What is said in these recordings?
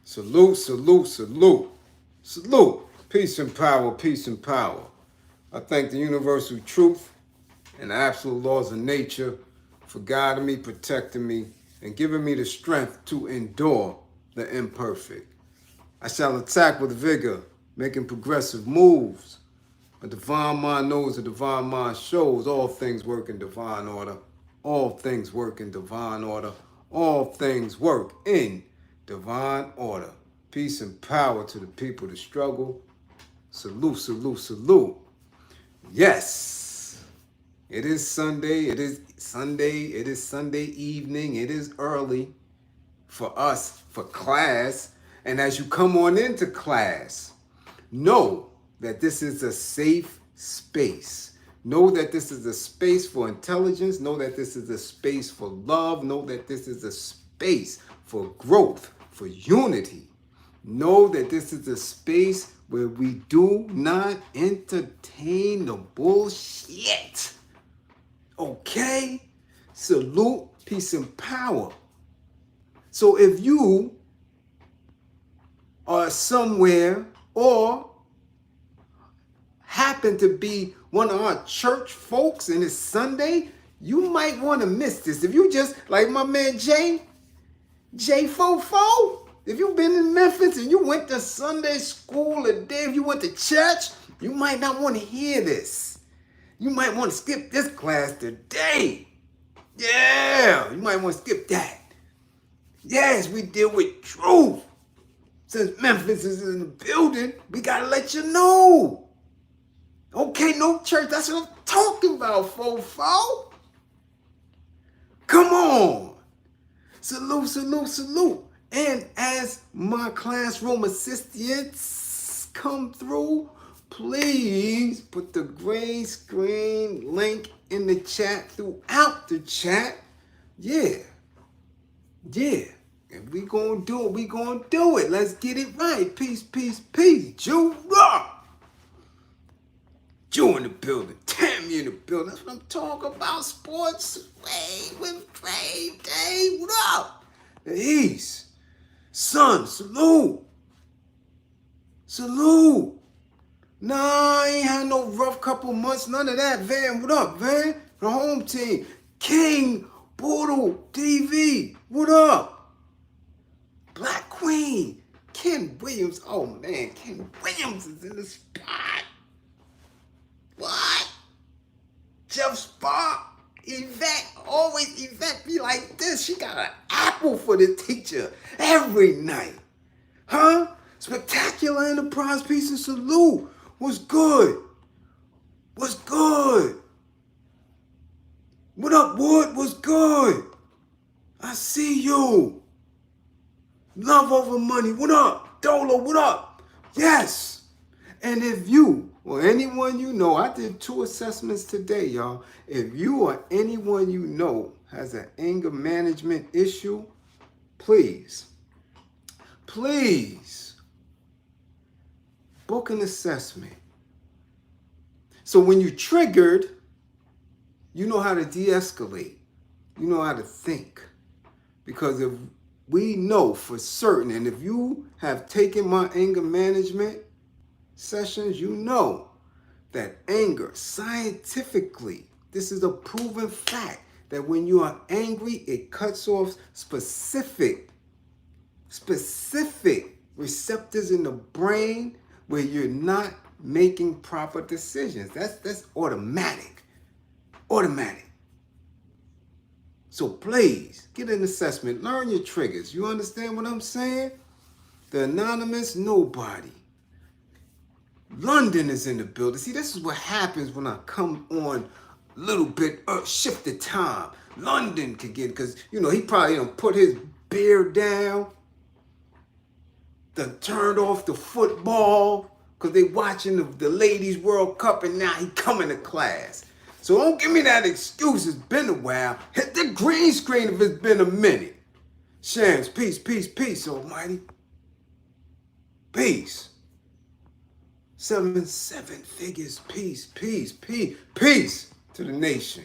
Salute, salute, salute. Salute. Peace and power, peace and power. I thank the universal truth and the absolute laws of nature for guiding me, protecting me, and giving me the strength to endure the imperfect. I shall attack with vigor, making progressive moves. A divine mind knows, a divine mind shows. All things work in divine order. All things work in divine order. All things work in divine order. Peace and power to the people that struggle. Salute, salute, salute. Yes, it is Sunday. It is Sunday. It is Sunday evening. It is early for us, for class. And as you come on into class, know that this is a safe space. Know that this is a space for intelligence. Know that this is a space for love. Know that this is a space for growth, for unity. Know that this is a space where we do not entertain the bullshit. Okay? Salute, peace, and power. So if you are somewhere or happen to be one of our church folks and it's Sunday, you might want to miss this. If you just, like my man J Fofo, if you've been in Memphis and you went to Sunday school a day, if you went to church, you might not want to hear this. You might want to skip this class today. Yeah, you might want to skip that. Yes, we deal with truth. Since Memphis is in the building, we got to let you know. Okay, no church, that's what I'm talking about, Fofo. Come on. Salute, salute, salute. And as my classroom assistants come through, please put the green screen link in the chat throughout the chat. Yeah. If we gonna do it, we gonna do it. Let's get it right. Peace, peace, peace. Jew rock. Jew in the building. Tammy in the building. That's what I'm talking about. Sports with Trey Day. What up? The East. Son, salute. Salute. Nah, I ain't had no rough couple months. None of that, Van. What up, Van? The home team. King, Poodle, TV. What up? Black Queen. Ken Williams. Oh, man. Ken Williams is in the spot. What? Jeff Spark. Yvette. Always Yvette be like this. She got an apple for the teacher every night. Huh? Spectacular Enterprise, peace and salute. What's good? What's good? What up, Wood? What's good? I see you. Love over money. What up? Dolo, what up? Yes. And if you or anyone you know, I did 2 assessments today, y'all. If you or anyone you know has an anger management issue, please book an assessment. So when you're triggered, you know how to de-escalate. You know how to think. Because if we know for certain, and if you have taken my anger management sessions, you know that anger, scientifically, this is a proven fact, that when you are angry, it cuts off specific receptors in the brain where you're not making proper decisions. That's automatic. So please, get an assessment. Learn your triggers. You understand what I'm saying? The anonymous nobody. London is in the building. See, this is what happens when I come on a little bit shifted time. London could get, because, you know, he probably put his beer down, done turned off the football, because they watching the Ladies World Cup, and now he coming to class. So don't give me that excuse. It's been a while. Hit the green screen if it's been a minute. Shams, peace, peace, peace, almighty. Peace. 7 figures, peace, peace, peace, peace to the nation.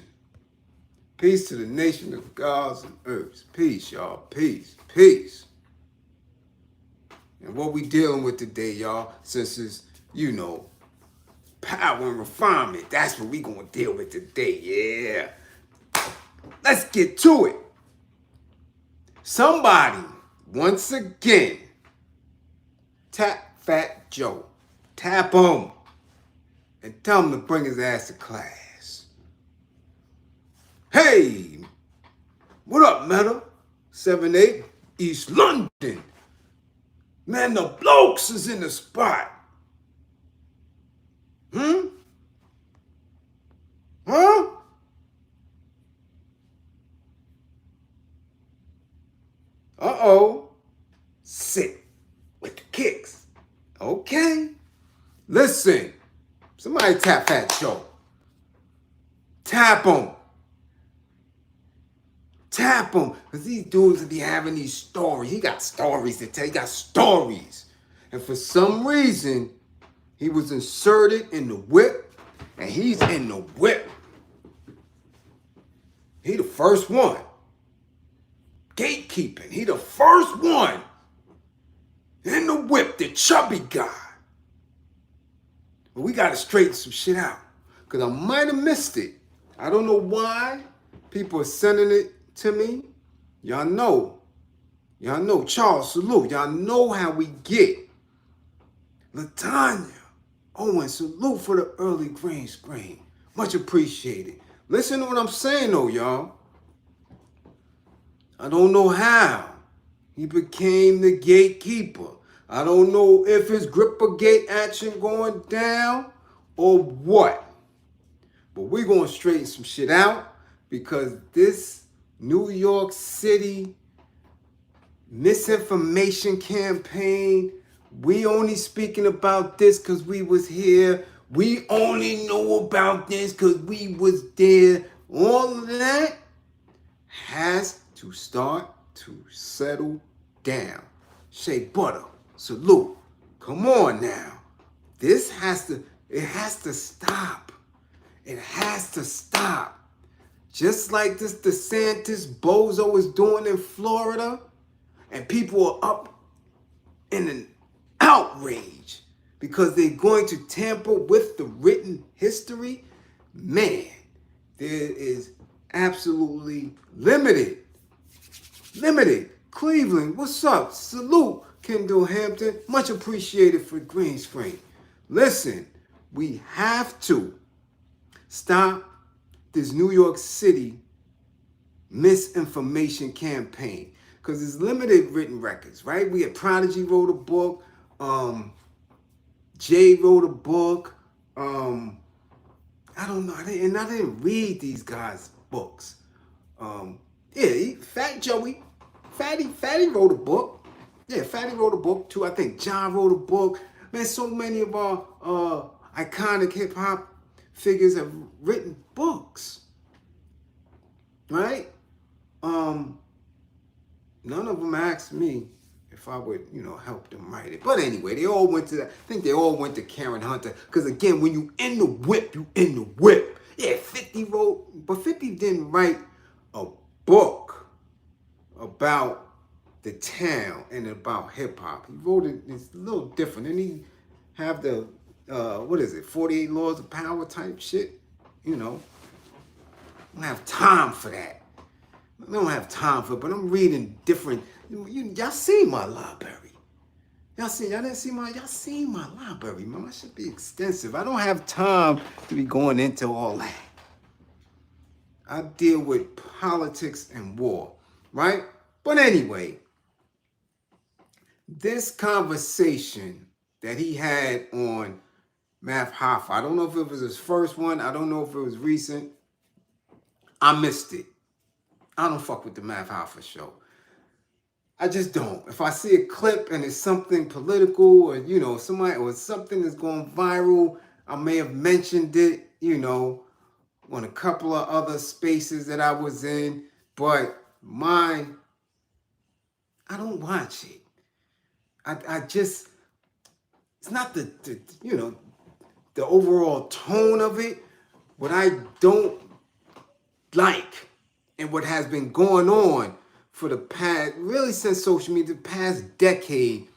Peace to the nation of gods and earths. Peace, y'all. Peace, peace. And what we dealing with today, y'all, since it's, power and refinement, that's what we gonna deal with today, yeah. Let's get to it. Somebody, once again, tap Fat Joe. Tap him and tell him to bring his ass to class. Hey, what up, Meta? 7-8, East London. Man, the blokes is in the spot. Huh? Uh-oh. Sit with the kicks. Okay. Listen. Somebody tap Fat Joe. Tap him. Tap him. Because these dudes will be having these stories. He got stories to tell. He got stories. And for some reason, he was inserted in the whip. And he's in the whip. He the first one. Gatekeeping. He the first one. In the whip, the chubby guy. But we got to straighten some shit out. Because I might have missed it. I don't know why people are sending it to me. Y'all know. Charles, salute. Y'all know how we get. Latanya. Owen, salute for the early green screen. Much appreciated. Listen to what I'm saying, though, y'all. I don't know how he became the gatekeeper. I don't know if his gripper gate action going down or what. But we're going to straighten some shit out because this New York City misinformation campaign, we only speaking about this because we was here. We only know about this because we was there. All of that has to start to settle down. Shea Butter, salute. Come on now. It has to stop. It has to stop. Just like this DeSantis bozo is doing in Florida, and people are up in an outrage because they're going to tamper with the written history. Man, there is absolutely limited. Cleveland, what's up? Salute, Kendall Hampton. Much appreciated for green screen. Listen, we have to stop this New York City misinformation campaign because there's limited written records, right? We had Prodigy wrote a book. Jay wrote a book. I don't know. I didn't read these guys' books. Fat Joey. Fatty wrote a book. Yeah, Fatty wrote a book too. I think John wrote a book. Man, so many of our iconic hip hop figures have written books. Right? None of them asked me if I would, help them write it. But anyway, they all went to that. I think they all went to Karen Hunter. Because again, when you in the whip, you in the whip. Yeah, 50 wrote, but 50 didn't write a book about the town and about hip hop. He wrote it, it's a little different. And he have the 48 laws of power type shit. I don't have time for that. I don't have time for it, but I'm reading different. Y'all see my library. Y'all seen my library, man. That should be extensive. I don't have time to be going into all that. I deal with politics and war, right? But anyway, this conversation that he had on Math Hoffa, I don't know if it was his first one. I don't know if it was recent. I missed it. I don't fuck with the Math Hoffa show. I just don't. If I see a clip and it's something political or, somebody or something that's going viral, I may have mentioned it, on a couple of other spaces that I was in. But mine, I don't watch it. I just, it's not the overall tone of it. What I don't like and what has been going on for the past, really since social media, the past decade,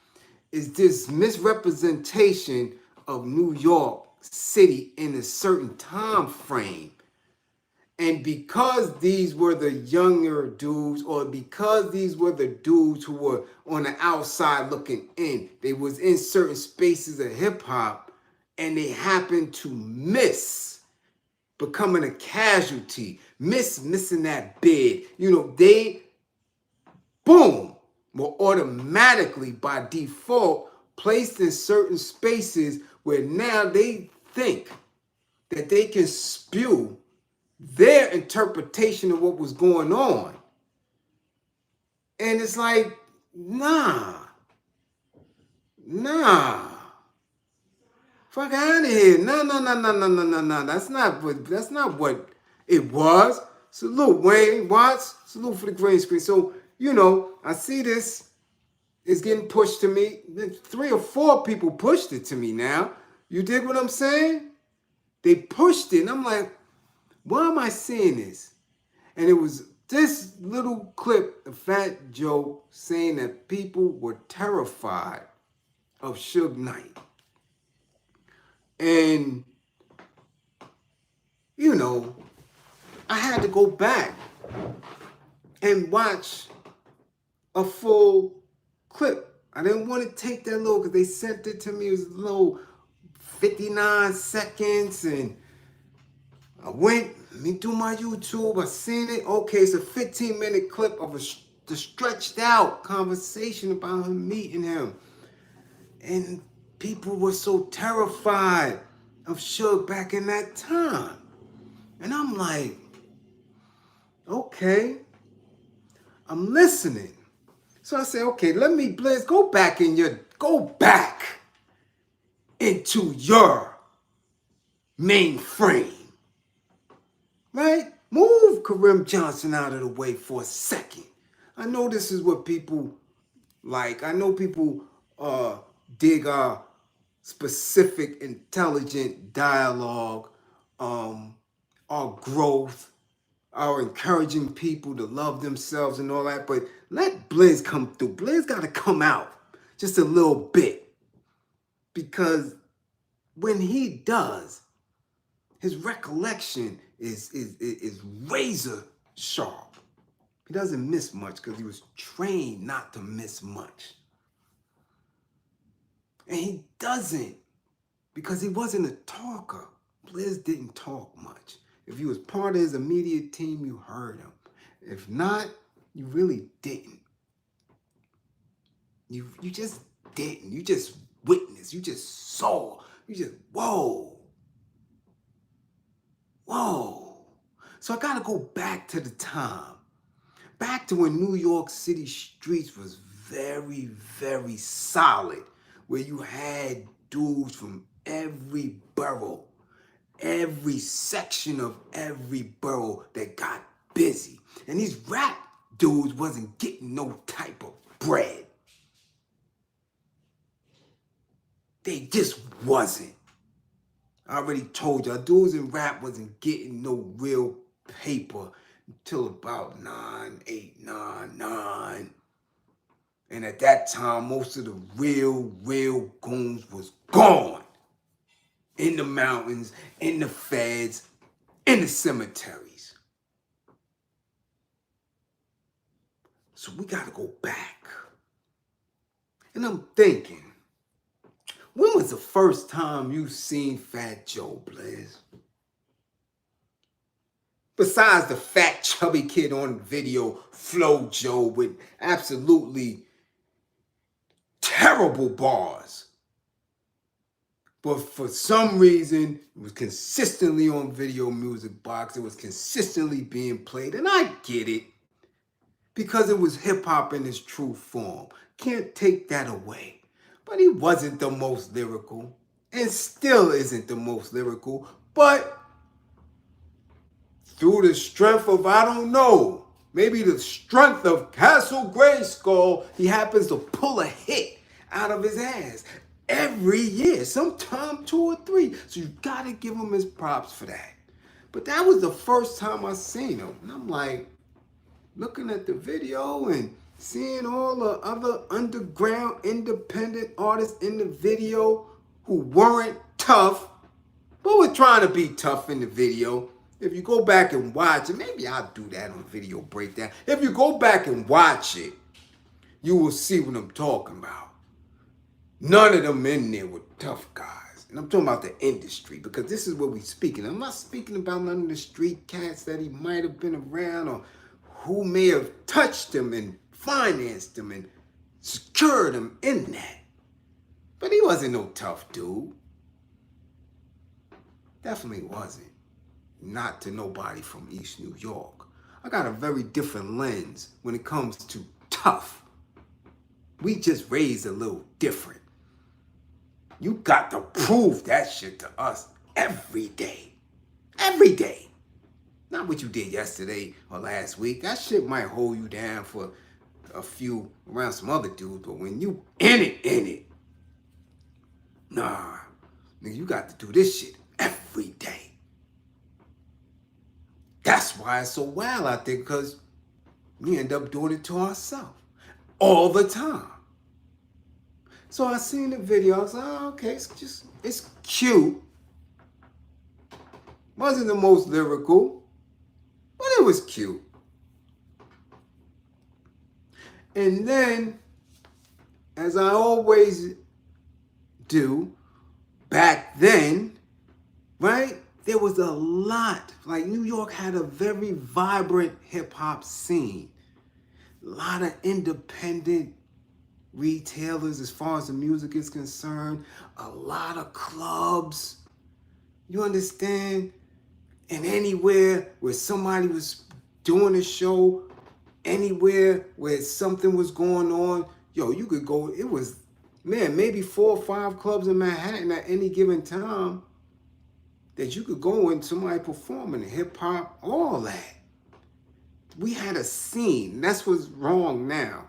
is this misrepresentation of New York City in a certain time frame. And because these were the younger dudes, or because these were the dudes who were on the outside looking in, they was in certain spaces of hip hop, and they happened to miss becoming a casualty, missing that bid. You know, they, boom, were automatically by default placed in certain spaces where now they think that they can spew their interpretation of what was going on. And it's like, nah. Fuck out of here. No. That's not what it was. Salute, Wayne Watts. Salute for the green screen. So, you know, I see this is getting pushed to me. 3 or 4 people pushed it to me now. You dig what I'm saying? They pushed it, and I'm like, why am I seeing this? And it was this little clip of Fat Joe saying that people were terrified of Suge Knight. And, you know, I had to go back and watch a full clip. I didn't want to take that little, because they sent it to me. It was a little 59 seconds, and I went through my YouTube. I seen it. Okay, it's a 15-minute clip of the stretched out conversation about him meeting him. And people were so terrified of Suge back in that time. And I'm like, okay, I'm listening. So I say, okay, let me, Bliz, go back into your mainframe. Right? Move Karim Johnson out of the way for a second. I know this is what people like. I know people dig our specific, intelligent dialogue, our growth, our encouraging people to love themselves and all that. But let Bliz come through. Bliz got to come out just a little bit. Because when he does, his recollection is razor sharp. He doesn't miss much because he was trained not to miss much. And he doesn't because he wasn't a talker. Bliz didn't talk much. If you was part of his immediate team, you heard him. If not, you really didn't. You just didn't. You just witnessed. You just saw. You just, whoa. So I gotta go back to the time. Back to when New York City streets was very, very solid. Where you had dudes from every borough, every section of every borough that got busy. And these rap dudes wasn't getting no type of bread. They just wasn't. I already told y'all, dudes in rap wasn't getting no real paper until about 9, 8, 9, 9. And at that time, most of the real goons was gone. In the mountains, in the feds, in the cemeteries. So we gotta go back. And I'm thinking, when was the first time you seen Fat Joe, Bliz? Besides the fat, chubby kid on video, Flo Joe, with absolutely terrible bars. But for some reason, it was consistently on Video Music Box. It was consistently being played. And I get it. Because it was hip-hop in its true form. Can't take that away. But he wasn't the most lyrical. And still isn't the most lyrical. But through the strength of, I don't know, maybe the strength of Castle Grayskull, he happens to pull a hit out of his ass every year, sometime 2 or 3. So you gotta give him his props for that. But that was the first time I seen him. And I'm like, looking at the video, and Seeing all the other underground independent artists in the video who weren't tough, but were trying to be tough in the video. If you go back and watch it, maybe I'll do that on video breakdown. If you go back and watch it, you will see what I'm talking about. None of them in there were tough guys. And I'm talking about the industry, because this is what we're speaking. I'm not speaking about none of the street cats that he might have been around or who may have touched him and financed him and secured him in that. But he wasn't no tough dude. Definitely wasn't. Not to nobody from East New York. I got a very different lens when it comes to tough. We just raised a little different. You got to prove that shit to us every day. Every day. Not what you did yesterday or last week. That shit might hold you down for a few around some other dudes, but when you in it, nah, nigga, you got to do this shit every day. That's why it's so wild out there, because we end up doing it to ourselves all the time. So I seen the video. I was like, oh, okay, it's cute. Wasn't the most lyrical, but it was cute. And then, as I always do, back then, right, there was a lot. Like, New York had a very vibrant hip-hop scene. A lot of independent retailers as far as the music is concerned. A lot of clubs. You understand? And anywhere where somebody was doing a show, anywhere where something was going on, yo, you could go. It was, man, maybe 4 or 5 clubs in Manhattan at any given time that you could go and somebody performing hip hop, all that. We had a scene. That's what's wrong now.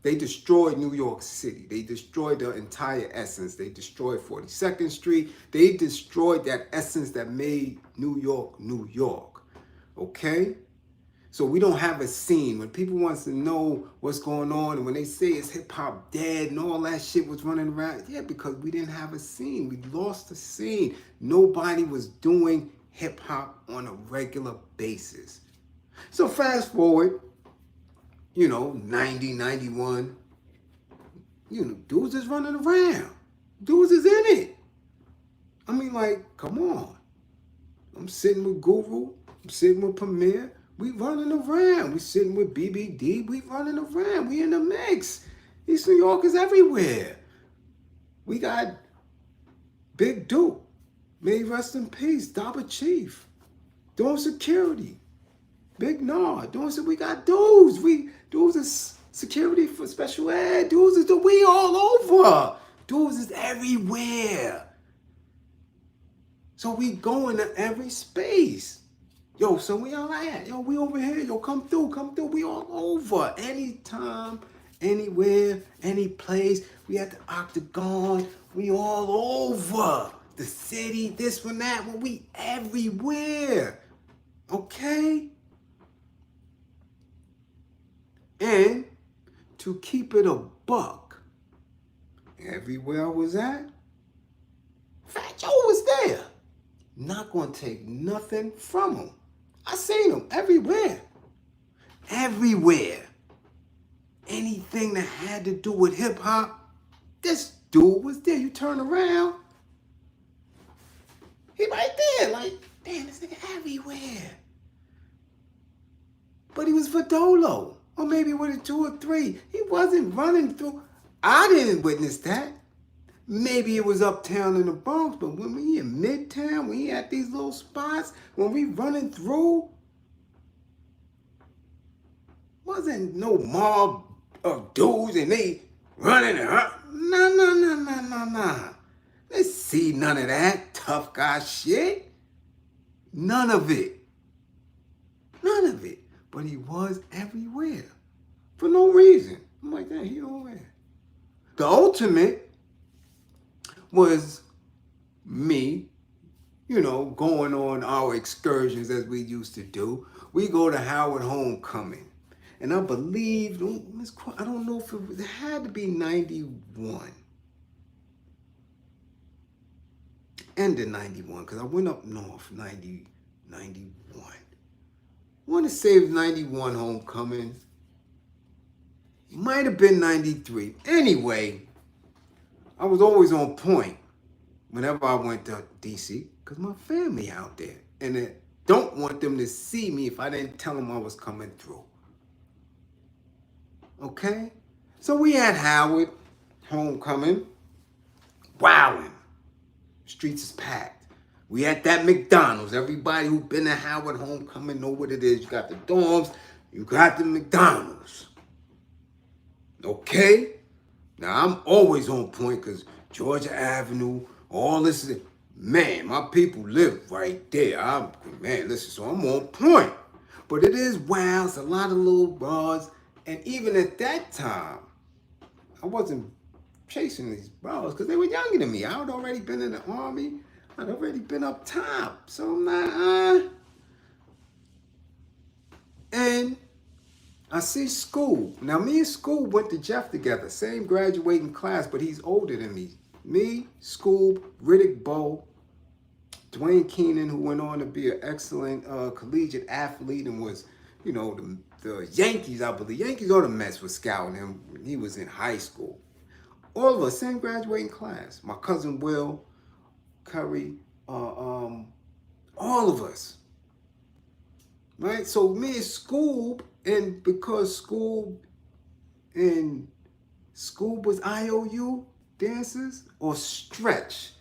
They destroyed New York City. They destroyed the entire essence. They destroyed 42nd Street. They destroyed that essence that made New York, New York. Okay? So we don't have a scene. When people want to know what's going on, and when they say it's hip-hop dead and all that shit was running around, yeah, because we didn't have a scene. We lost the scene. Nobody was doing hip-hop on a regular basis. So fast forward, 90, 91, dudes is running around. Dudes is in it. I mean, like, come on. I'm sitting with Guru. I'm sitting with Premier. We running around. We sitting with BBD. We running around. We in the mix. East New York is everywhere. We got Big Duke. May he rest in peace. Dabba Chief. Doing security. Big Nard. We got dudes. Dudes is security for special ed. Dudes is we all over. Dudes is everywhere. So we going to every space. Yo, so we all at? Yo, we over here. Yo, come through. We all over. Anytime, anywhere, any place. We at the Octagon. We all over. The city, this one, that one. We everywhere. Okay? And to keep it a buck, everywhere I was at, Fat Joe was there. Not gonna take nothing from him. I seen him everywhere. Everywhere. Anything that had to do with hip hop, this dude was there. You turn around, he right there. Like, damn, this nigga everywhere. But he was for Dolo. Or maybe with a 2 or 3. He wasn't running through. I didn't witness that. Maybe it was uptown in the Bronx, but when we in Midtown, we at these little spots, when we running through, wasn't no mob of dudes and they running around. Nah. Let's see none of that tough guy shit. None of it. None of it. But he was everywhere. For no reason. I'm like, damn, he nowhere. The ultimate was me, going on our excursions as we used to do. We go to Howard Homecoming. And I believe, I don't know if it had to be 91. End of 91, because I went up north, 91. I want to say it was 91 homecoming. Might have been 93. Anyway, I was always on point whenever I went to DC, because my family out there. And I don't want them to see me if I didn't tell them I was coming through. Okay? So we had Howard, homecoming, wowing. Streets is packed. We at that McDonald's. Everybody who been to Howard homecoming know what it is. You got the dorms, you got the McDonald's. Okay? Now I'm always on point because Georgia Avenue, all this is, man, my people live right there. Listen, so I'm on point. But it is wild, it's a lot of little bars. And even at that time, I wasn't chasing these bros because they were younger than me. I had already been in the Army. I'd already been up top. So I'm like, And I see Scoob. Now, me and Scoob went to Jeff together. Same graduating class, but he's older than me. Me, Scoob, Riddick Bowe, Dwayne Keenan, who went on to be an excellent collegiate athlete and was, the Yankees, I believe. Yankees or the Mets were scouting him when he was in high school. All of us, same graduating class. My cousin Will, Curry, all of us. Right? So me and Scoob, and because Scoob was IOU dancers or Stretch.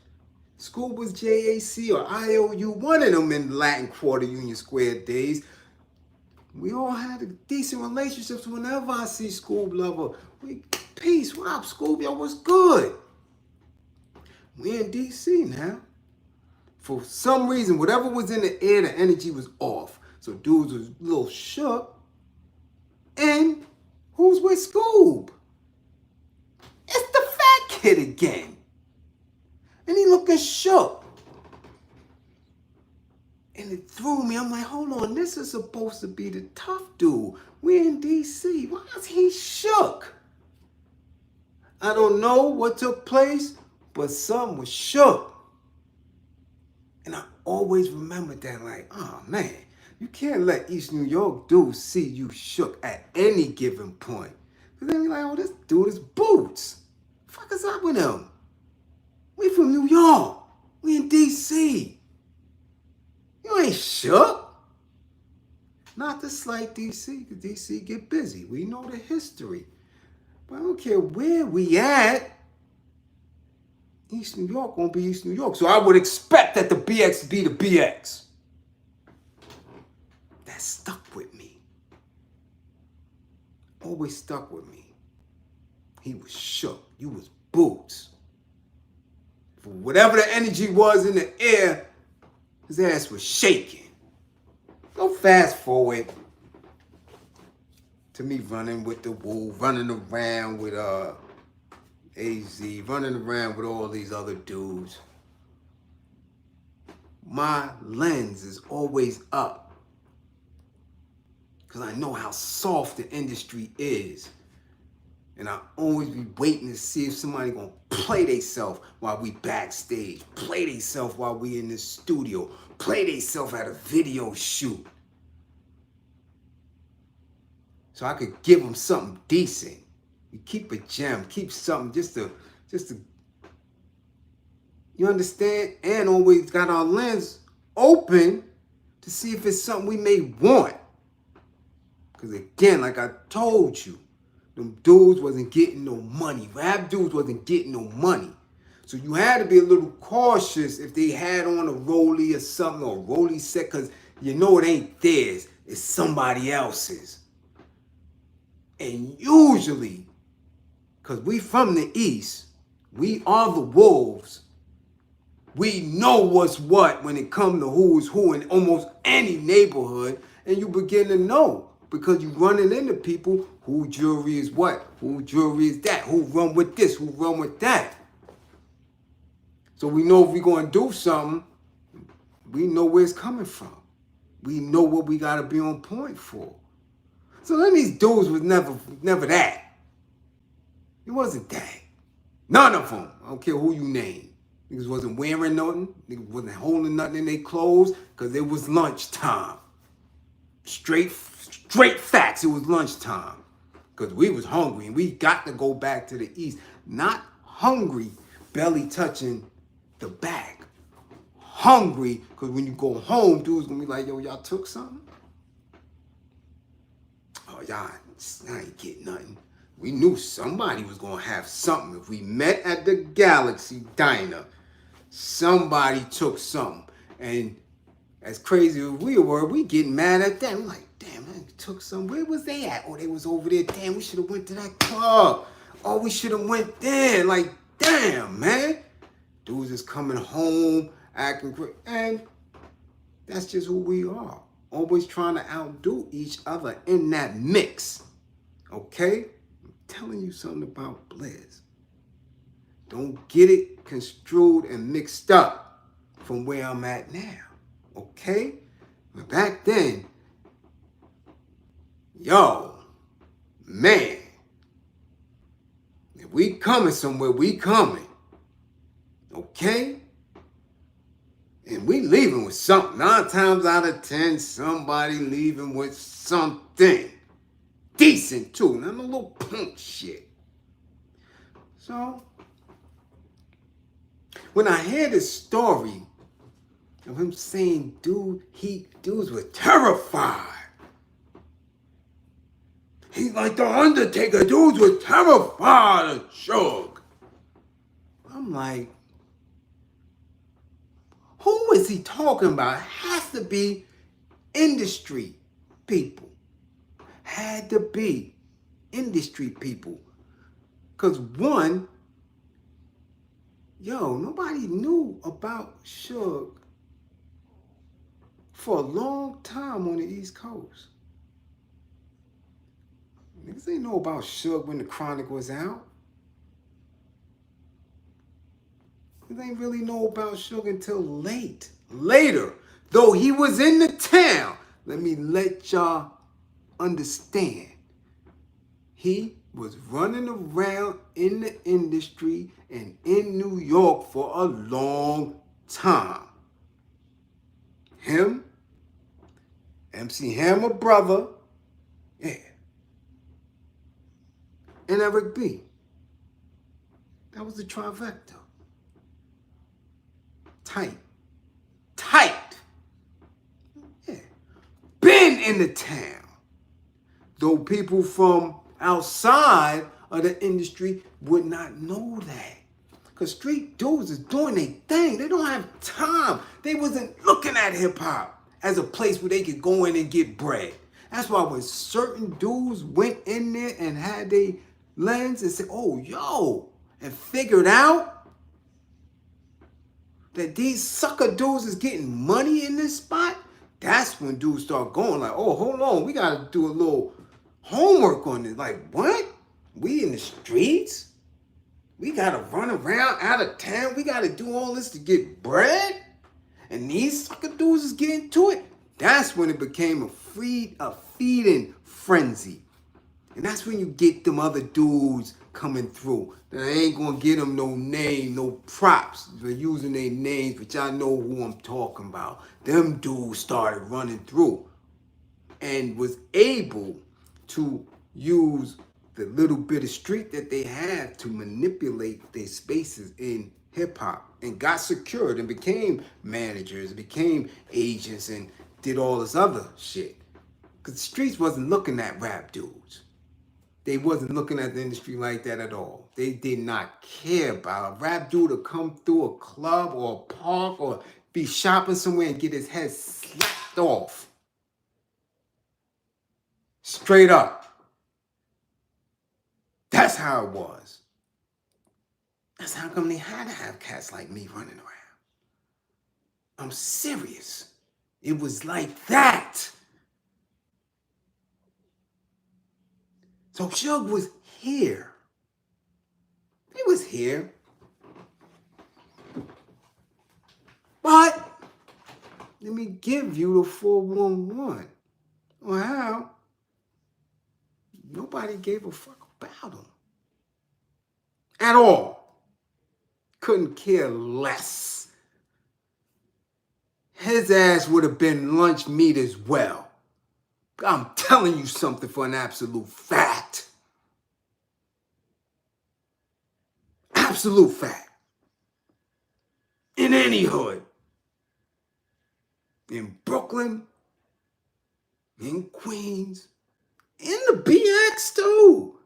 Scoob was JAC or IOU, one of them in Latin Quarter Union Square days. We all had decent relationships. Whenever I see Scoob Lover, peace, what up, Scoob? Yo, what's good? We in DC now. For some reason, whatever was in the air, the energy was off. So dudes was a little shook. And who's with Scoob? It's the fat kid again. And he looking shook. And it threw me. I'm like, hold on, this is supposed to be the tough dude. We're in DC. Why is he shook? I don't know what took place, but something was shook. And I always remembered that, like, oh man, you can't let East New York dudes see you shook at any given point. Because then you're like, oh, this dude is Boots. What the fuck is up with him? We from New York. We in DC. You ain't shook. Not to slight DC, because DC get busy. We know the history. But I don't care where we at. East New York won't be East New York. So I would expect that the BX be the BX. That stuck with me. Always stuck with me. He was shook. You was Boots. For whatever the energy was in the air, his ass was shaking. Go fast forward to me running with the Woo, running around with AZ, running around with all these other dudes. My lens is always up because I know how soft the industry is. And I always be waiting to see if somebody gonna play theyself while we backstage, play theyself while we in the studio, play theyself at a video shoot. So I could give them something decent. We keep a gem, keep something just to, you understand? And always got our lens open to see if it's something we may want. Because again, like I told you, them dudes wasn't getting no money. Rap dudes wasn't getting no money. So you had to be a little cautious if they had on a rollie or something, or a rollie set, because you know it ain't theirs. It's somebody else's. And usually, because we from the East, we are the wolves. We know what's what when it comes to who's who in almost any neighborhood. And you begin to know. Because you running into people who jewelry is what, who jewelry is that, who run with this, who run with that. So we know if we're going to do something, we know where it's coming from. We know what we got to be on point for. So then these dudes was never that. It wasn't that. None of them. I don't care who you name. Niggas wasn't wearing nothing. Niggas wasn't holding nothing in their clothes because it was lunchtime. Straight facts. It was lunchtime because we was hungry and we got to go back to the East. Not hungry, belly touching the bag. Hungry because when you go home, dudes gonna be like, yo, y'all took something? Oh, y'all ain't get nothing. We knew somebody was gonna have something. If we met at the Galaxy Diner, somebody took something. And as crazy as we were, we getting mad at them. I'm like, damn, man, took some. Where was they at? Oh, they was over there. Damn, we should have went to that club. Oh, we should have went there. Like, damn, man. Dudes is coming home, acting great. And that's just who we are. Always trying to outdo each other in that mix. Okay? I'm telling you something about Bliz. Don't get it construed and mixed up from where I'm at now. Okay? But back then, yo, man, if we coming somewhere, we coming. Okay? And we leaving with something. 9 times out of 10, somebody leaving with something. Decent too. Not no little punk shit. So, when I hear this story of him saying, dudes were terrified. He's like the Undertaker. Dudes were terrified of Suge. I'm like, who is he talking about? It has to be industry people. Had to be industry people. Because one, yo, nobody knew about Suge for a long time on the East Coast. Niggas ain't know about Suge when the Chronic was out. They ain't really know about Suge until later. Though he was in the town. Let me let y'all understand. He was running around in the industry and in New York for a long time. Him, MC Hammer brother, yeah, and Eric B. That was the trifecta. Tight. Yeah. Been in the town. Though people from outside of the industry would not know that. Because street dudes is doing their thing. They don't have time. They wasn't looking at hip-hop as a place where they could go in and get bread. That's why when certain dudes went in there and had their lens and said, oh, yo, and figured out that these sucker dudes is getting money in this spot, that's when dudes start going like, oh, hold on, we got to do a little homework on this. Like, what? We in the streets? We got to run around out of town? We got to do all this to get bread? And these sucker dudes is getting to it? That's when it became a feeding frenzy. And that's when you get them other dudes coming through. They ain't gonna get them no name, no props for using their names, but y'all know who I'm talking about. Them dudes started running through and was able to use the little bit of street that they had to manipulate their spaces in hip-hop and got secured and became managers, became agents, and did all this other shit. Because the streets wasn't looking at rap dudes. They wasn't looking at the industry like that at all. They did not care about a rap dude to come through a club or a park or be shopping somewhere and get his head slapped off. Straight up. That's how it was. That's how come they had to have cats like me running around. I'm serious. It was like that. So Suge was here. He was here. But let me give you the 411 on how Nobody gave a fuck about him. At all. Couldn't care less. His ass would have been lunch meat as well. I'm telling you something for an absolute fact. Absolute fact. In any hood. In Brooklyn. In Queens. In the BX too.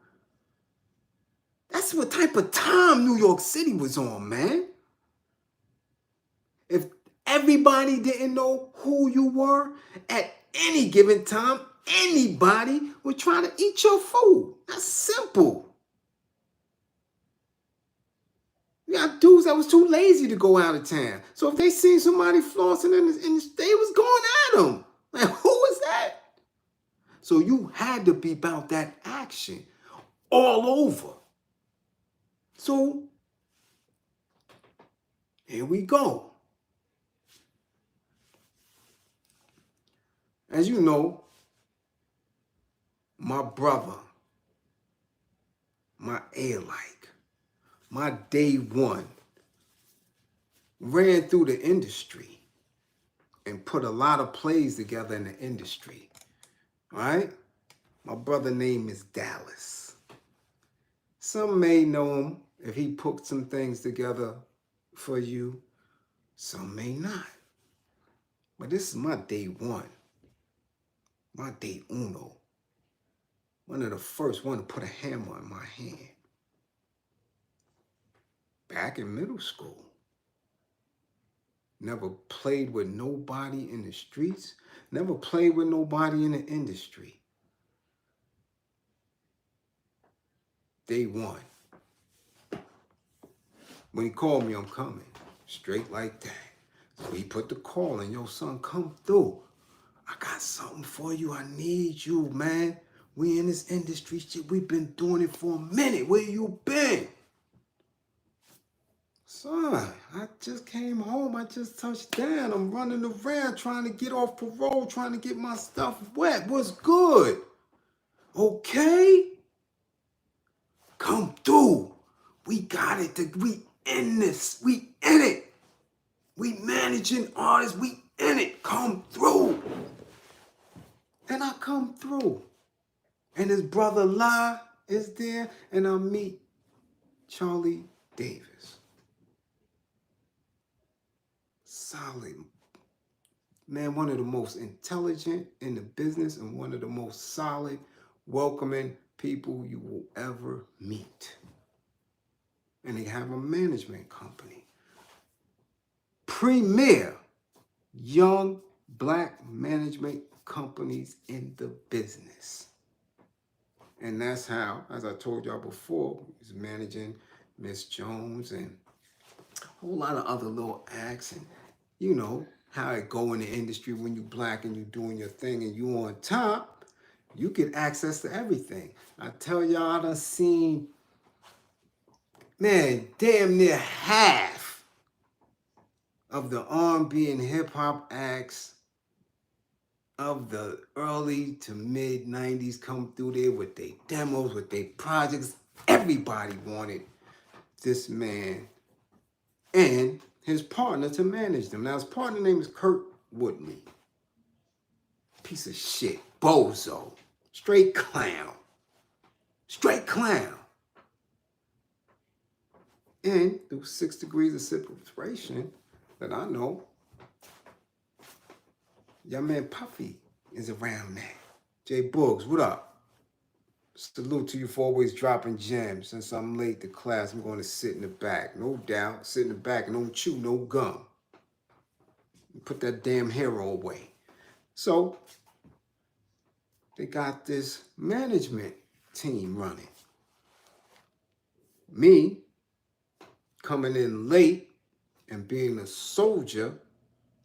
That's what type of time New York City was on, man. If everybody didn't know who you were at any given time, anybody would try to eat your food. That's simple. You got dudes that was too lazy to go out of town. So if they seen somebody flossing they was going at them. Like, who is that? So you had to be about that action all over. So here we go. As you know, my brother, my A-like, my day one, ran through the industry and put a lot of plays together in the industry. All right? My brother name is Dallas. Some may know him if he put some things together for you. Some may not. But this is my day one. My day uno. One of the first one to put a hammer in my hand. Back in middle school. Never played with nobody in the streets. Never played with nobody in the industry. Day one. When he called me, I'm coming. Straight like that. So he put the call in. Yo, son, come through. I got something for you. I need you, man. We in this industry shit. We've been doing it for a minute. Where you been? Son, I just came home. I just touched down. I'm running around trying to get off parole, trying to get my stuff wet. What's good? Okay? Come through. We got it. We in this. We in it. We managing artists. We in it. Come through. And I come through. And his brother La is there. And I meet Charlie Davis. Solid. Man, one of the most intelligent in the business and one of the most solid, welcoming people you will ever meet. And they have a management company. Premier young black management companies in the business. And that's how, as I told y'all before, he's managing Miss Jones and a whole lot of other little acts. And you know how it go in the industry when you black and you doing your thing and you on top, you get access to everything. I tell y'all, I done seen, man, damn near half of the R&B and hip hop acts of the early to mid 90s come through there with their demos, with their projects. Everybody wanted this man and his partner to manage them. Now his partner name is Kurt Woodley. Piece of shit. Bozo. Straight clown. Straight clown. And through 6 degrees of separation that I know, your man Puffy is around that. J Boogs, what up? Salute to you for always dropping gems. Since I'm late to class, I'm going to sit in the back. No doubt. Sit in the back and don't chew no gum. Put that damn hero away. So, they got this management team running. Me, coming in late and being a soldier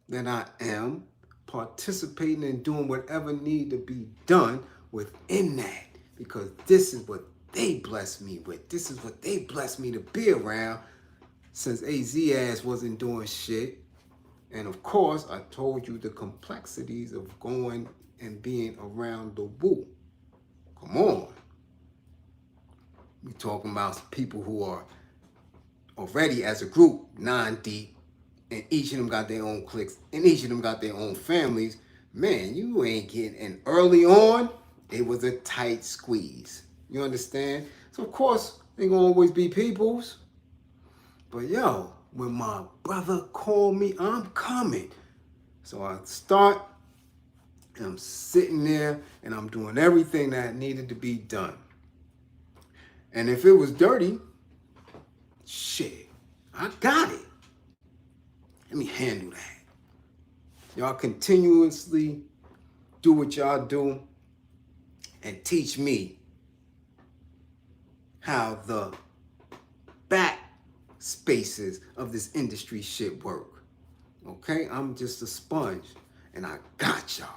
that I am, participating and doing whatever need to be done within that. Because this is what they blessed me with. This is what they blessed me to be around since AZ ass wasn't doing shit. And of course, I told you the complexities of going and being around the woo. Come on. We're talking about people who are already as a group 9 deep, and each of them got their own cliques, and each of them got their own families. Man, you ain't getting. And early on, it was a tight squeeze. You understand? So of course, they gonna always be peoples. But yo, when my brother called me, I'm coming. So I start, and I'm sitting there, and I'm doing everything that needed to be done. And if it was dirty, shit, I got it. Let me handle that. Y'all continuously do what y'all do and teach me how the back spaces of this industry shit work. Okay? I'm just a sponge and I got y'all.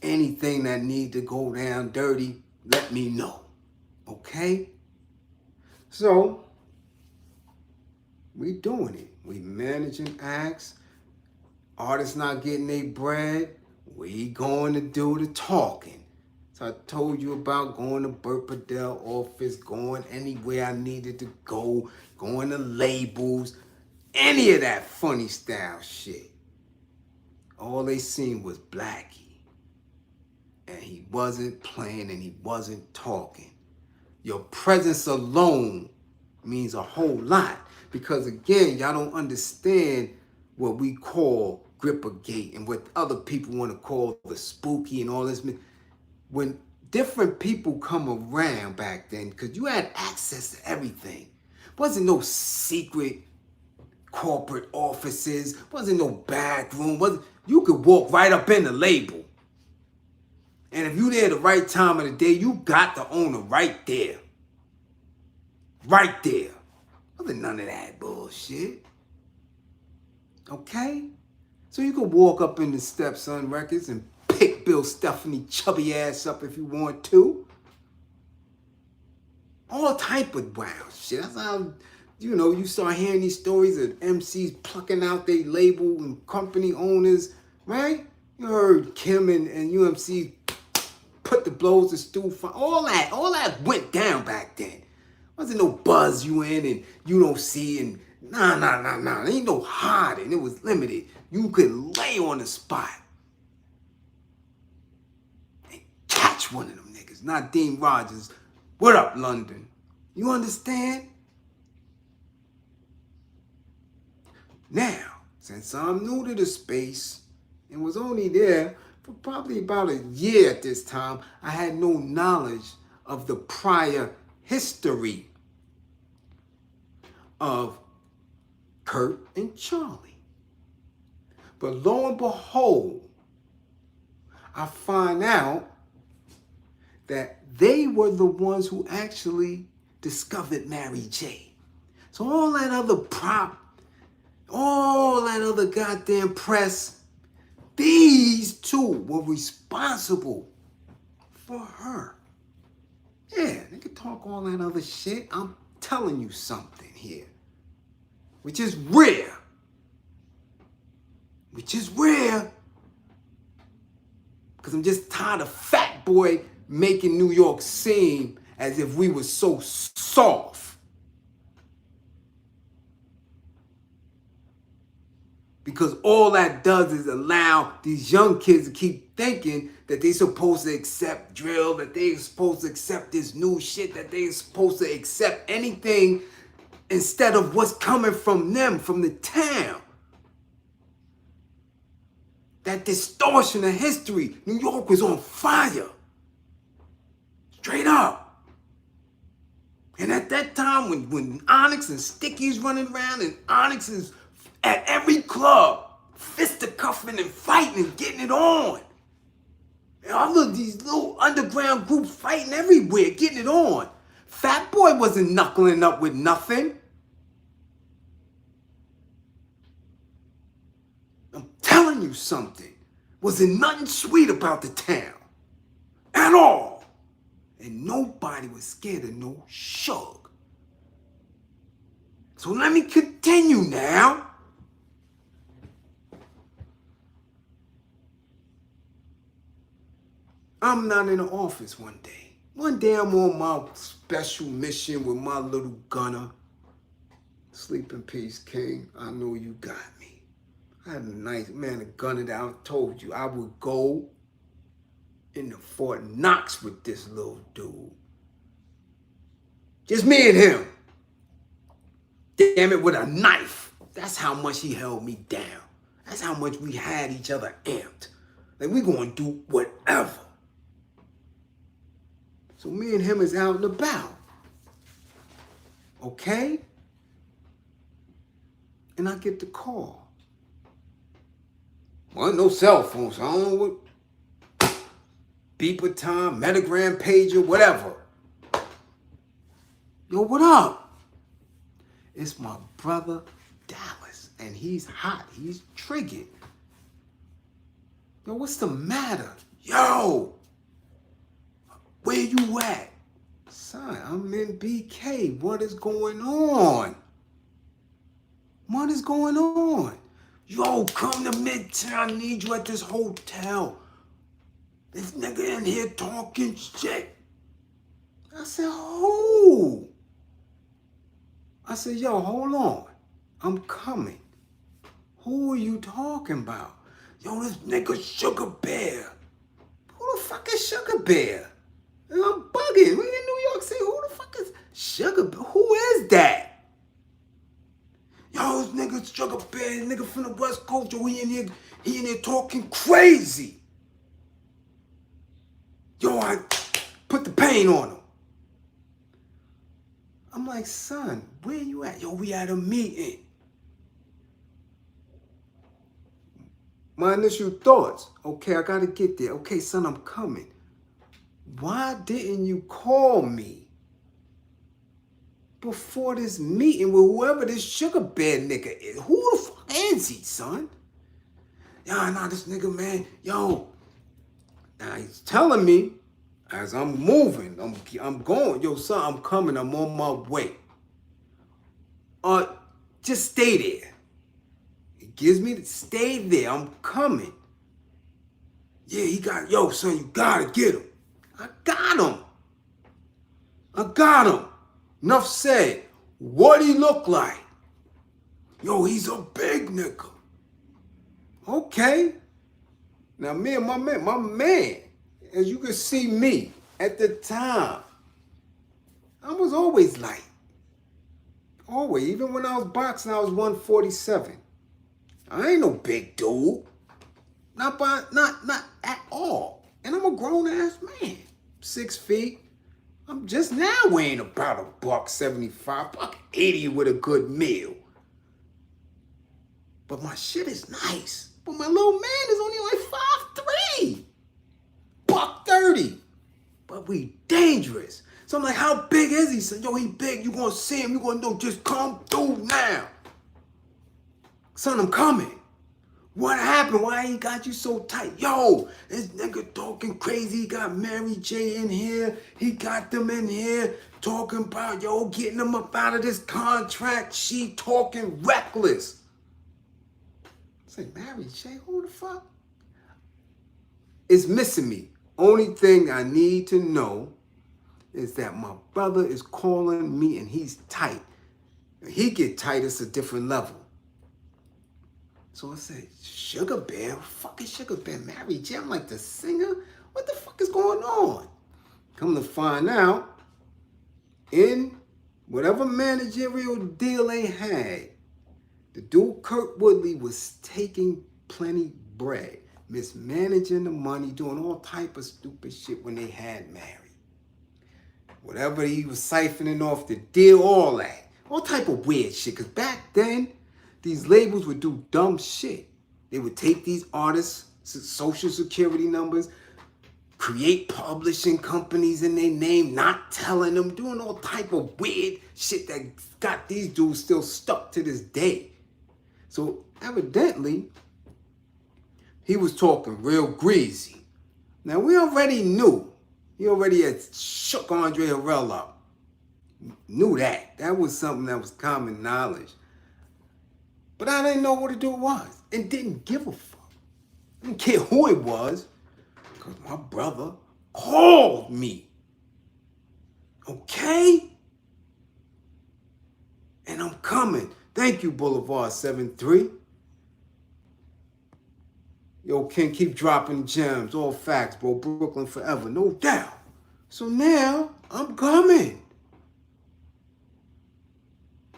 Anything that need to go down dirty, let me know. Okay? So, we doing it. We managing acts. Artists not getting their bread. We going to do the talking. So I told you about going to Burt Padell office, going anywhere I needed to go, going to labels, any of that funny style shit. All they seen was Blackie. And he wasn't playing and he wasn't talking. Your presence alone means a whole lot. Because again, y'all don't understand what we call Grippergate and what other people want to call the spooky and all this. When different people come around back then, because you had access to everything. Wasn't no secret corporate offices, wasn't no back room. You could walk right up in the label. And if you there the right time of the day, you got the owner right there. Right there. Wasn't none of that bullshit. Okay? So you could walk up in the Stepson Records and pick Bill Stephanie chubby ass up if you want to. All type of wild shit. That's how, you start hearing these stories of MCs plucking out their label and company owners, right? You heard Kim and UMC put the blows to Stu. All that went down back then. Wasn't no buzz you in and you don't see and nah. There ain't no hiding. It was limited. You could lay on the spot and catch one of them niggas. Not Dean Rogers. What up, London? You understand? Now, since I'm new to the space and was only there for probably about a year at this time, I had no knowledge of the prior history of Kurt and Charlie. But lo and behold, I find out that they were the ones who actually discovered Mary J. So all that other prop, all that other goddamn press, these two were responsible for her. Yeah, they could talk all that other shit. I'm telling you something here, which is rare. Because I'm just tired of Fat Boy making New York seem as if we were so soft. Because all that does is allow these young kids to keep thinking that they're supposed to accept drill, that they're supposed to accept this new shit, that they're supposed to accept anything instead of what's coming from them, from the town. That distortion of history. New York was on fire. Straight up. And at that time, when Onyx and Sticky's running around and Onyx is at every club, fisticuffing and fighting and getting it on. And all of these little underground groups fighting everywhere, getting it on. Fat Boy wasn't knuckling up with nothing. I'm telling you something. Wasn't nothing sweet about the town. At all. And nobody was scared of no Suge. So let me continue now. I'm not in the office one day. One day I'm on my special mission with my little gunner. Sleep in peace, King. I know you got me. I had a nice man, a gunner that I told you I would go into Fort Knox with this little dude. Just me and him. Damn it, with a knife. That's how much he held me down. That's how much we had each other amped. Like, we gonna do whatever. So me and him is out and about. Okay? And I get the call. Well, no cell phone, so I don't know what. Beeper time, metagram pager, whatever. Yo, what up? It's my brother Dallas, and he's hot. He's triggered. Yo, what's the matter? Yo, where you at? Son, I'm in BK. What is going on? What is going on? Yo, come to Midtown. I need you at this hotel. This nigga in here talking shit. I said, who? I said, yo, hold on. I'm coming. Who are you talking about? Yo, this nigga Sugar Bear. Who the fuck is Sugar Bear? I'm bugging. We in New York City. Who the fuck is Sugar Bear? Who is that? Yo, this nigga Sugar Bear, nigga from the Westcoast. Yo, he in here talking crazy. Yo, I put the pain on him. I'm like, son, where you at? Yo, we at a meeting. My initial thoughts, okay, I gotta get there. Okay, son, I'm coming. Why didn't you call me before this meeting with whoever this Sugar Bear nigga is? Who the fuck is he, son? Nah, this nigga, man, yo. Now he's telling me as I'm moving, I'm going, yo, son, I'm coming, I'm on my way. Just stay there. He gives me to stay there, I'm coming. Yeah, yo, son, you gotta get him. I got him. Enough said. What he look like? Yo, he's a big nigga. Okay. Now me and my man, as you can see me at the time, I was always light. Always. Even when I was boxing, I was 147. I ain't no big dude. Not at all. And I'm a grown ass man. 6 feet. I'm just now weighing about $175, $180 with a good meal. But my shit is nice. But my little man is only like 5'3". $130. But we dangerous. So I'm like, how big is he? Son, yo, he big. You gonna see him. You gonna know, just come through now. Son, I'm coming. What happened? Why he got you so tight? Yo, this nigga talking crazy. He got Mary J in here. He got them in here talking about, yo, getting them up out of this contract. She talking reckless. I say, Mary J, who the fuck? It's missing me. Only thing I need to know is that my brother is calling me and he's tight. He get tight, it's a different level. So I said, Sugar Bear? Fucking Sugar Bear, Mary J. I'm like, the singer? What the fuck is going on? Come to find out, in whatever managerial deal they had, the dude Kurt Woodley was taking plenty bread, mismanaging the money, doing all type of stupid shit when they had married. Whatever he was siphoning off the deal, all that. All type of weird shit. Because back then, these labels would do dumb shit. They would take these artists' social security numbers, create publishing companies in their name, not telling them, doing all type of weird shit that got these dudes still stuck to this day. So evidently, he was talking real greasy. Now we already knew. He already had shook Andre Harrell up. Knew that. That was something that was common knowledge. But I didn't know what the dude was and didn't give a fuck. I didn't care who it was because my brother called me. Okay? And I'm coming. Thank you, Boulevard 73. Yo, Ken, keep dropping gems. All facts, bro. Brooklyn forever, no doubt. So now, I'm coming.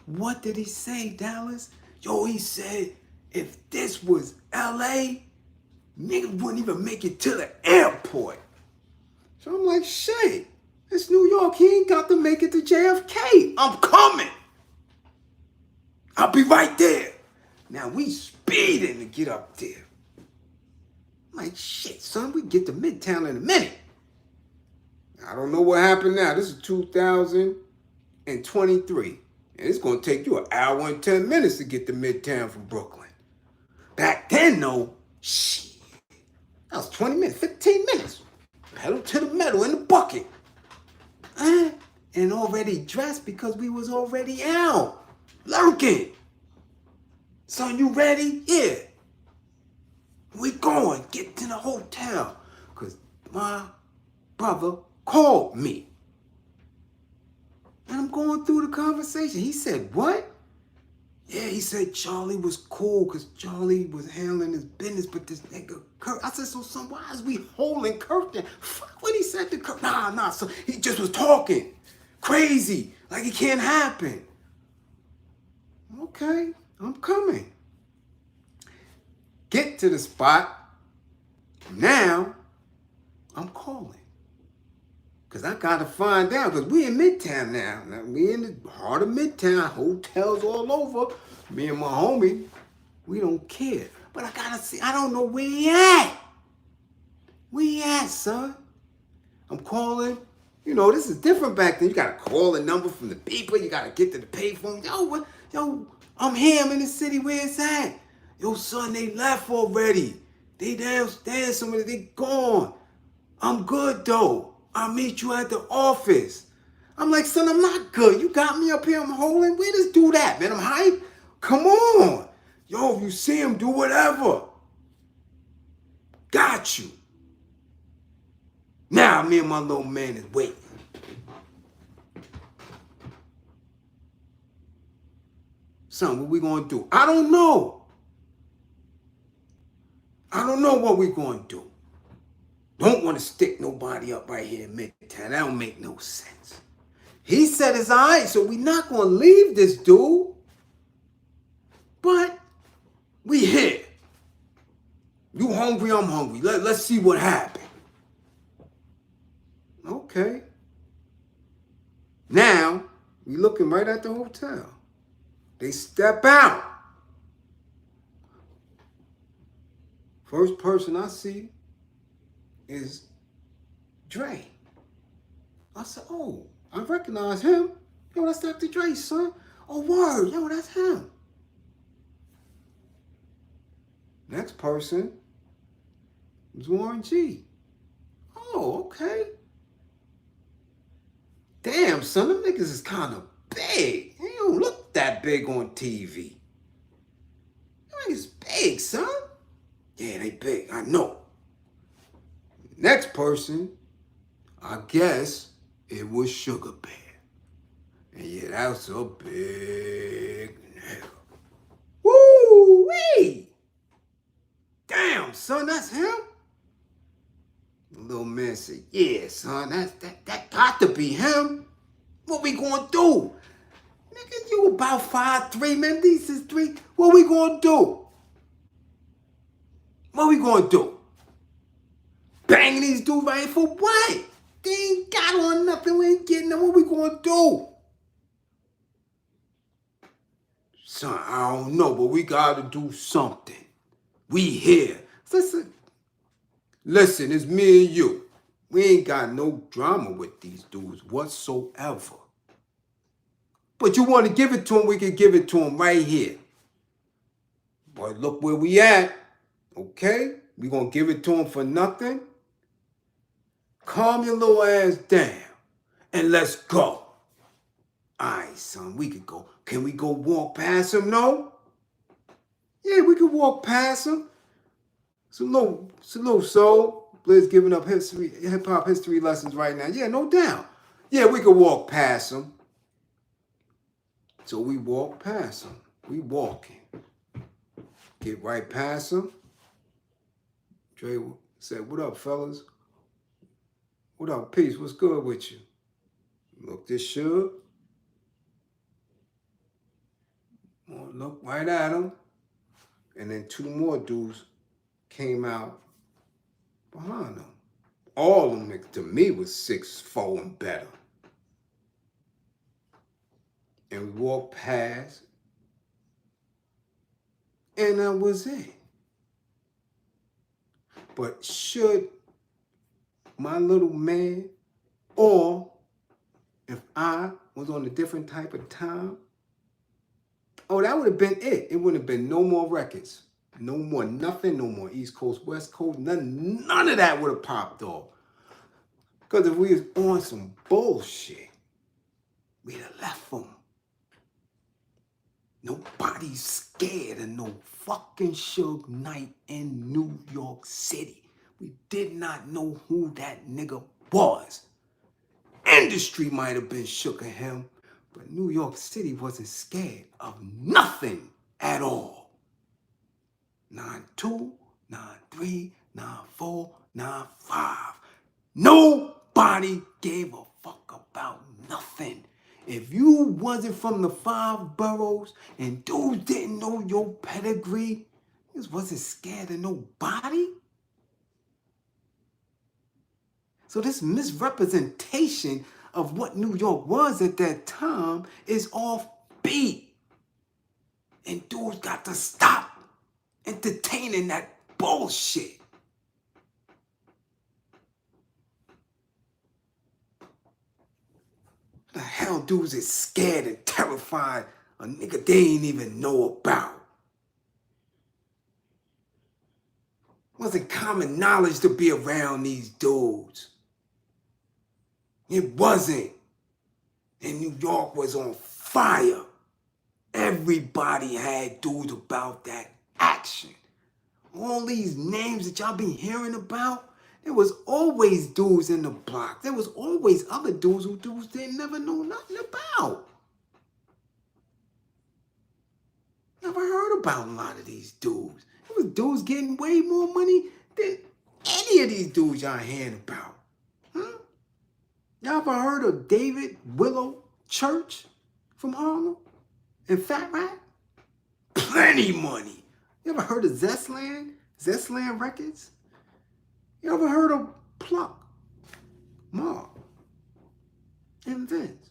What did he say, Dallas? Yo, he said, if this was LA, niggas wouldn't even make it to the airport. So I'm like, shit, it's New York. He ain't got to make it to JFK. I'm coming. I'll be right there. Now we speeding to get up there. I'm like, shit, son, we get to Midtown in a minute. I don't know what happened now. This is 2023. And it's going to take you an hour and 10 minutes to get to Midtown from Brooklyn. Back then, though, shit, that was 20 minutes, 15 minutes. Pedal to the metal in the bucket. And already dressed because we was already out. Lurking. Son, you ready? Yeah. We going. Get to the hotel. Because my brother called me. And I'm going through the conversation. He said, what? Yeah, he said Charlie was cool because Charlie was handling his business, but this nigga Kurt. I said, so son, why is we holding Kurt there? Fuck what he said to Kurt. Nah, so he just was talking. Crazy. Like it can't happen. Okay, I'm coming. Get to the spot. Now, I'm calling. Because I got to find out. Because we in Midtown now. We in the heart of Midtown. Hotels all over. Me and my homie, we don't care. But I got to see. I don't know where he at. Where he at, son? I'm calling. You know, this is different back then. You got to call a number from the people. You got to get to the payphone. Yo, I'm here. I'm in the city. Where it's at? Yo, son, they left already. They downstairs somewhere. They gone. I'm good, though. I'll meet you at the office. I'm like, son, I'm not good. You got me up here. I'm holding. Where this dude at, man? I'm hyped. Come on. Yo, if you see him, do whatever. Got you. Now, me and my little man is waiting. Son, what we gonna do? I don't know. I don't know what we gonna do. Don't want to stick nobody up right here in Midtown. That don't make no sense. He said it's all right, so we not gonna leave this dude. But we here. You hungry, I'm hungry. Let's see what happened. Okay. Now, we looking right at the hotel. They step out. First person I see is Dre. I said, oh, I recognize him. Yo, that's Dr. Dre, son. Oh, word. Yo, that's him. Next person was Warren G. Oh, okay. Damn, son, them niggas is kind of big. They don't look that big on TV. Them niggas big, son. Yeah, they big, I know. Next person, I guess it was Sugar Bear. And yeah, that was a big nigga. Woo-wee! Damn, son, that's him? The little man said, yeah, son, that got to be him. What we gonna do? Nigga, you about 5'3", man. These is 3. What we gonna do? What we gonna do? Bang these dudes right for what? They ain't got on nothing. We ain't getting them. What we gonna do? Son, I don't know, but we gotta do something. We here. Listen, it's me and you. We ain't got no drama with these dudes whatsoever. But you want to give it to them, we can give it to them right here. But look where we at. Okay? We gonna give it to them for nothing. Calm your little ass down. And let's go. Alright, son, we could go. Can we go walk past him, no? Yeah, we could walk past him. Salute soul. Bliz giving up hip-hop history lessons right now. Yeah, no doubt. Yeah, we could walk past him. So we walk past him. We walking. Get right past him. Dre said, "What up, fellas? What up, peace? What's good with you?" Looked at Suge. Look right at him. And then two more dudes came out behind him. All of them, to me, was 6'4" and better. And we walked past. And that was it. But should my little man, or if I was on a different type of time, oh, that would have been it. It wouldn't have been no more records. No more nothing, no more East Coast, West Coast, none of that would have popped off. Because if we was on some bullshit, we'd have left them. Nobody's scared of no fucking Suge Knight in New York City. We did not know who that nigga was. Industry might have been shook of him, but New York City wasn't scared of nothing at all. 9-2, 9-3, 9-4, 9-5. Nobody gave a fuck about nothing. If you wasn't from the 5 boroughs and dudes didn't know your pedigree, you wasn't scared of nobody. So this misrepresentation of what New York was at that time is offbeat. And dudes got to stop entertaining that bullshit. The hell dudes is scared and terrified a nigga they ain't even know about. Wasn't common knowledge to be around these dudes. It wasn't. And New York was on fire. Everybody had dudes about that action. All these names that y'all been hearing about, there was always dudes in the block. There was always other dudes who dudes didn't never know nothing about. Never heard about a lot of these dudes. There was dudes getting way more money than any of these dudes y'all hearing about. Y'all ever heard of David Willow Church from Harlem and Fat Rat? Plenty money. You ever heard of Zestland? Zestland Records? You ever heard of Pluck? Mark? And Vince?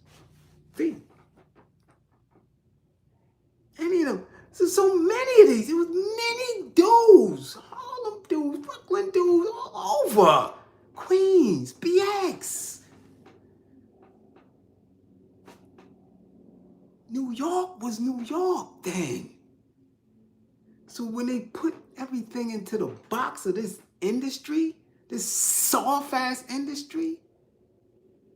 V? Any of them? So many of these. It was many dudes. Harlem dudes, Brooklyn dudes, all over. Queens, BX. New York was New York then. So when they put everything into the box of this industry, this soft-ass industry,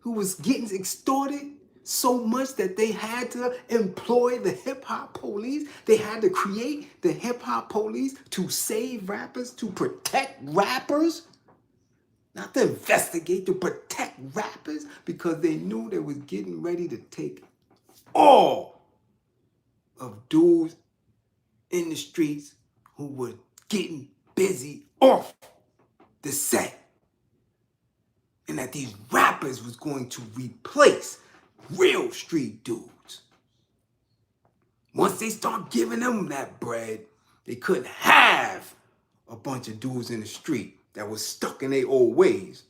who was getting extorted so much that they had to employ the hip-hop police. They had to create the hip-hop police to save rappers, to protect rappers. Not to investigate, to protect rappers, because they knew they was getting ready to take all of dudes in the streets who were getting busy off the set. And that these rappers was going to replace real street dudes. Once they start giving them that bread, they couldn't have a bunch of dudes in the street that was stuck in their old ways.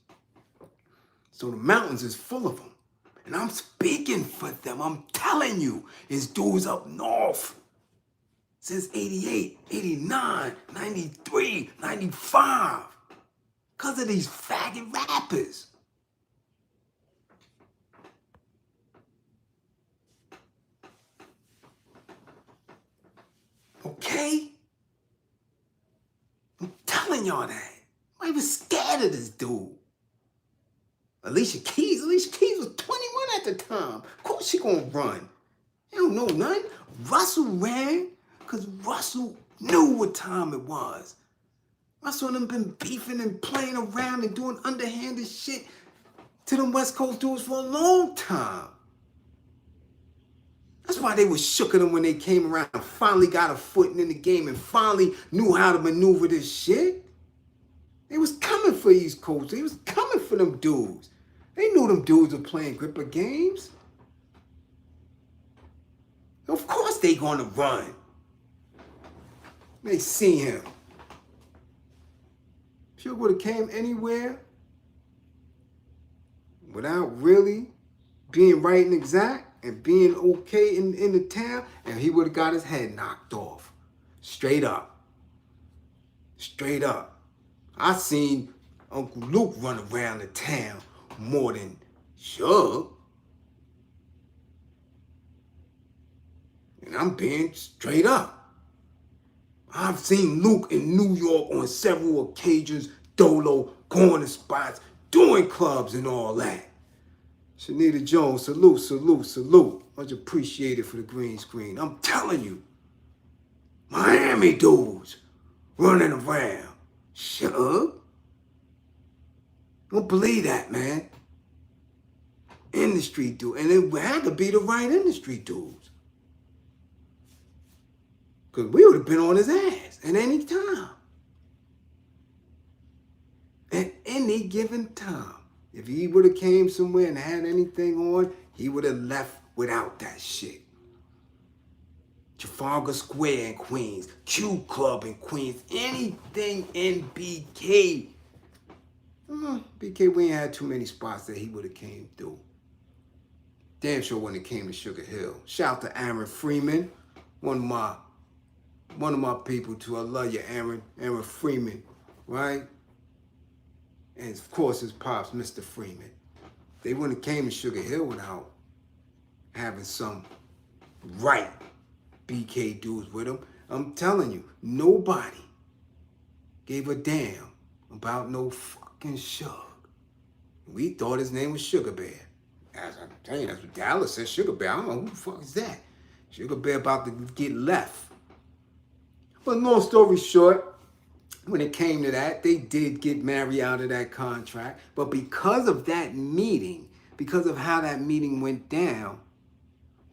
So the mountains is full of them. And I'm speaking for them. I'm telling you, it's dudes up north. Since 88, 89, 93, 95. Because of these faggot rappers. Okay? I'm telling y'all that. I was scared of this dude. Alicia Keys was 21 at the time. Of course she gonna run. You don't know nothing. Russell ran because Russell knew what time it was. Russell and them been beefing and playing around and doing underhanded shit to them West Coast dudes for a long time. That's why they was shook at them when they came around and finally got a footing in the game and finally knew how to maneuver this shit. They was coming for East Coast. They was coming for them dudes. They knew them dudes were playing gripper games. Of course they gonna run. They see him. Suge would have came anywhere without really being right and exact and being okay in the town, and he would have got his head knocked off. Straight up. Straight up. I seen Uncle Luke run around the town more than Suge. And I'm being straight up. I've seen Luke in New York on several occasions, dolo, going to spots, doing clubs and all that. Shanita Jones, salute, salute, salute. Much appreciated for the green screen. I'm telling you, Miami dudes running around. Suge? Don't believe that, man. Industry dude. And it had to be the right industry dudes. Because we would have been on his ass at any time. At any given time. If he would have came somewhere and had anything on, he would have left without that shit. Trafalgar Square in Queens, Q Club in Queens, anything in BK. BK, we ain't had too many spots that he would have came through. Damn sure when it came to Sugar Hill. Shout out to Aaron Freeman, one of my people too. I love you, Aaron Freeman, right? And of course his pops, Mr. Freeman. They wouldn't have came to Sugar Hill without having some right BK dudes with them. I'm telling you, nobody gave a damn about no fucking Suge. We thought his name was Sugar Bear. As I'm telling you, that's what Dallas said, Sugar Bear. I don't know who the fuck is that. Sugar Bear about to get left. But long story short, when it came to that, they did get Mary out of that contract. But because of that meeting, because of how that meeting went down,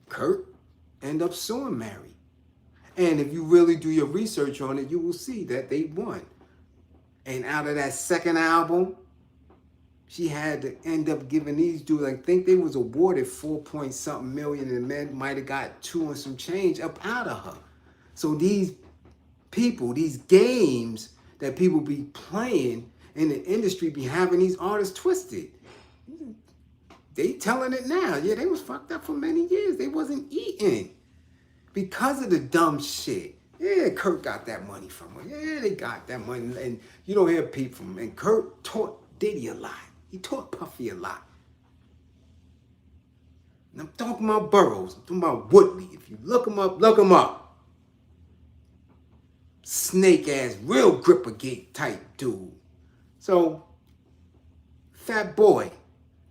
Kurt ended up suing Mary. And if you really do your research on it, you will see that they won. And out of that second album, she had to end up giving these dudes, I think they was awarded 4-point-something million, and men might have got 2 and some change up out of her. So these people, these games that people be playing in the industry be having these artists twisted. They telling it now. Yeah, they was fucked up for many years. They wasn't eating because of the dumb shit. Yeah, Kurt got that money from her. Yeah, they got that money. And you don't hear people from him. And Kurt taught Diddy a lot. He taught Puffy a lot. And I'm talking about Burroughs. I'm talking about Woodley. If you look him up, look him up. Snake ass, real gripper gate type dude. So, Fat Boy,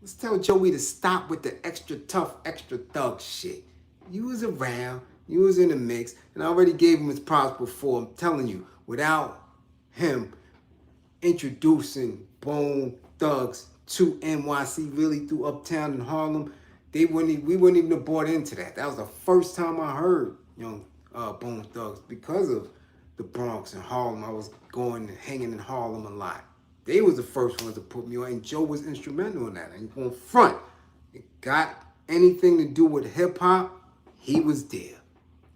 let's tell Joey to stop with the extra tough, extra thug shit. You was around, you was in the mix, and I already gave him his props before. I'm telling you, without him introducing Bone Thugs to NYC, really through Uptown and Harlem, we wouldn't even have bought into that. That was the first time I heard Young Bone Thugs because of the Bronx and Harlem. I was going and hanging in Harlem a lot. They was the first ones to put me on, and Joe was instrumental in that. I ain't going front. It got anything to do with hip hop, he was there.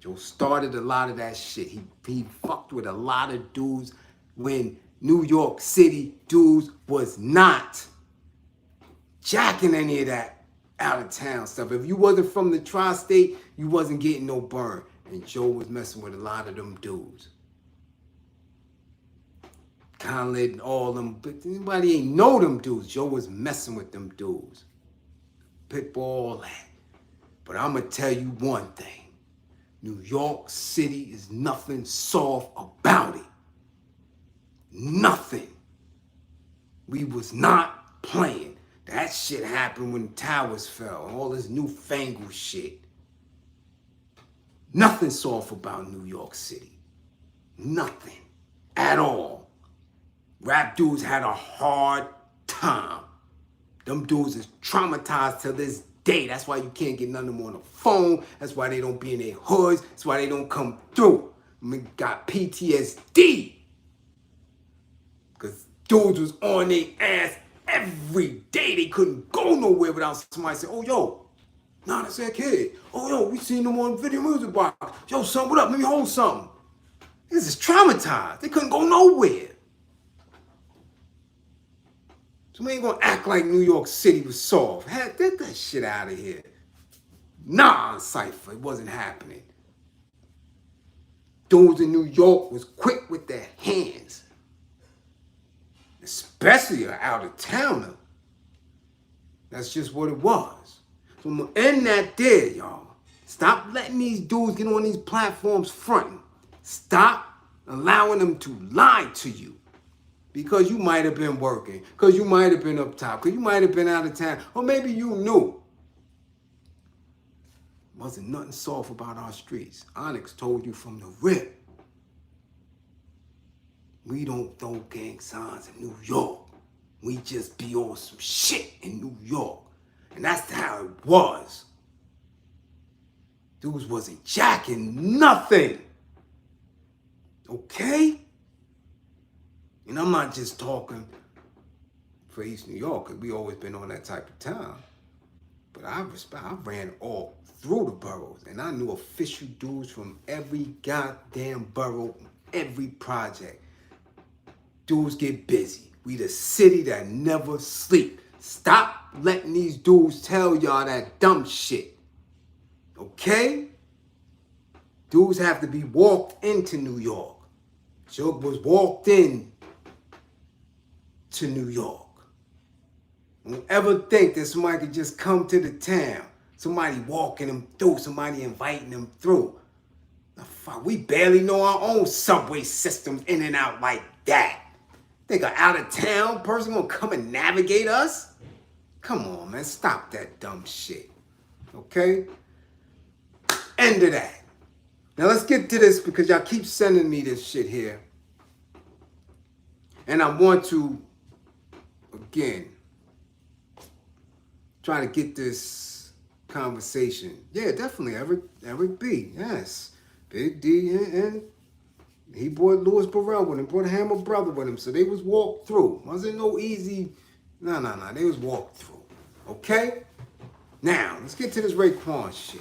Joe started a lot of that shit. He fucked with a lot of dudes when New York City dudes was not jacking any of that out of town stuff. If you wasn't from the tri-state, you wasn't getting no burn. And Joe was messing with a lot of them dudes. Conley and all them, but anybody ain't know them dudes. Joe was messing with them dudes. Pitbull, all that. But I'm going to tell you one thing. New York City is nothing soft about it. Nothing. We was not playing. That shit happened when the towers fell. All this newfangled shit. Nothing soft about New York City. Nothing. At all. Rap dudes had a hard time. Them dudes is traumatized to this day. That's why you can't get none of them on the phone. That's why they don't be in their hoods. That's why they don't come through. We got PTSD. Because dudes was on their ass every day. They couldn't go nowhere without somebody saying, oh, yo, nah, that's that kid. Oh, yo, we seen them on Video Music Box. Yo, son, what up? Let me hold something. This is traumatized. They couldn't go nowhere. So we ain't gonna act like New York City was soft. Get that shit out of here. Nah, Cypher, it wasn't happening. Dudes in New York was quick with their hands. Especially an out-of-towner. That's just what it was. So I'm gonna end that there, y'all. Stop letting these dudes get on these platforms fronting. Stop allowing them to lie to you. Because you might have been working. Because you might have been up top. Because you might have been out of town. Or maybe you knew. Wasn't nothing soft about our streets. Onyx told you from the rip. We don't throw gang signs in New York. We just be on some shit in New York. And that's how it was. Dudes wasn't jacking nothing. Okay? And I'm not just talking for East New York, because we always been on that type of town. But I ran all through the boroughs, and I knew official dudes from every goddamn borough, every project. Dudes get busy. We the city that never sleep. Stop letting these dudes tell y'all that dumb shit. Okay? Dudes have to be walked into New York. Suge was walked in to New York. Don't ever think that somebody could just come to the town. Somebody walking them through, somebody inviting them through. Now, fuck, we barely know our own subway systems in and out like that. Think an out-of-town person gonna come and navigate us? Come on, man, stop that dumb shit. Okay? End of that. Now let's get to this because y'all keep sending me this shit here. And I want to, again, try to get this conversation. Yeah, definitely, Eric B. Yes. Big D and he brought Louis Burrell with him, brought Hammer Brother with him. So they was walked through. Wasn't no easy, no. They was walked through. Okay? Now, let's get to this Raekwon shit.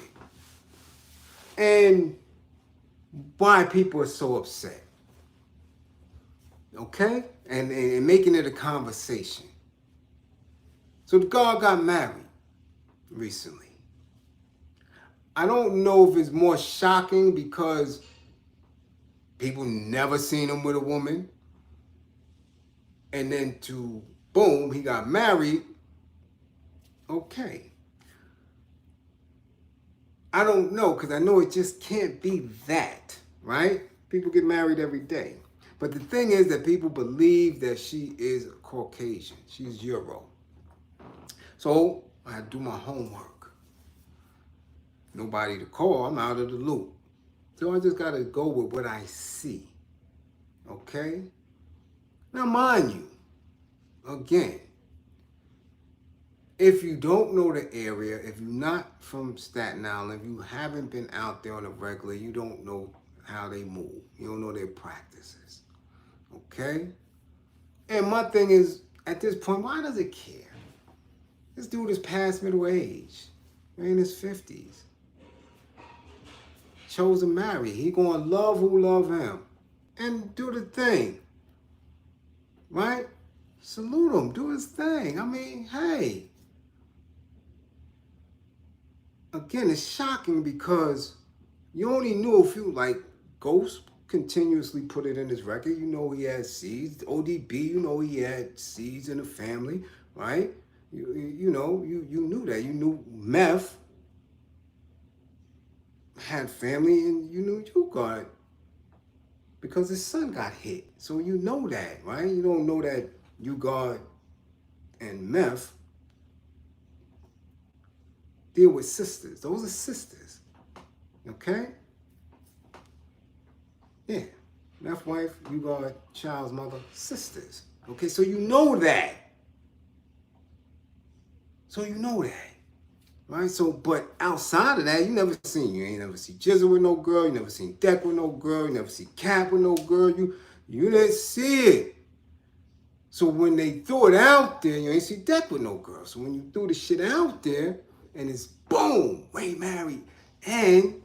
And why people are so upset. Okay? And making it a conversation. So the guy got married recently. I don't know if it's more shocking because people never seen him with a woman. And then boom, he got married. Okay. I don't know, because I know it just can't be that, right? People get married every day. But the thing is that people believe that she is Caucasian. She's Euro. So I had to do my homework. Nobody to call, I'm out of the loop. So I just got to go with what I see. Okay? Now, mind you, again, if you don't know the area, if you're not from Staten Island, if you haven't been out there on a regular, you don't know how they move. You don't know their practices. Okay? And my thing is, at this point, why does it care? This dude is past middle age. He's in his 50s. Chose to marry. He gonna love who love him. And do the thing. Right? Salute him. Do his thing. I mean, hey. Again, it's shocking because you only knew a few, like Ghost continuously put it in his record. You know he had seeds. ODB, you know he had seeds in the family, right? You know, you knew that. You knew Meth had family, and you knew you got because his son got hit. So you know that, right? You don't know that you got and Meth deal with sisters. Those are sisters. Okay? Yeah. Meth wife, you got child's mother, sisters. Okay, so you know that. So you know that. Right? So, but outside of that, you ain't never see Jizzle with no girl, you never seen Deck with no girl, you never see Cap with no girl, you didn't see it. So when they threw it out there, you ain't see Deck with no girl. So when you threw the shit out there, and it's boom, Ray married, and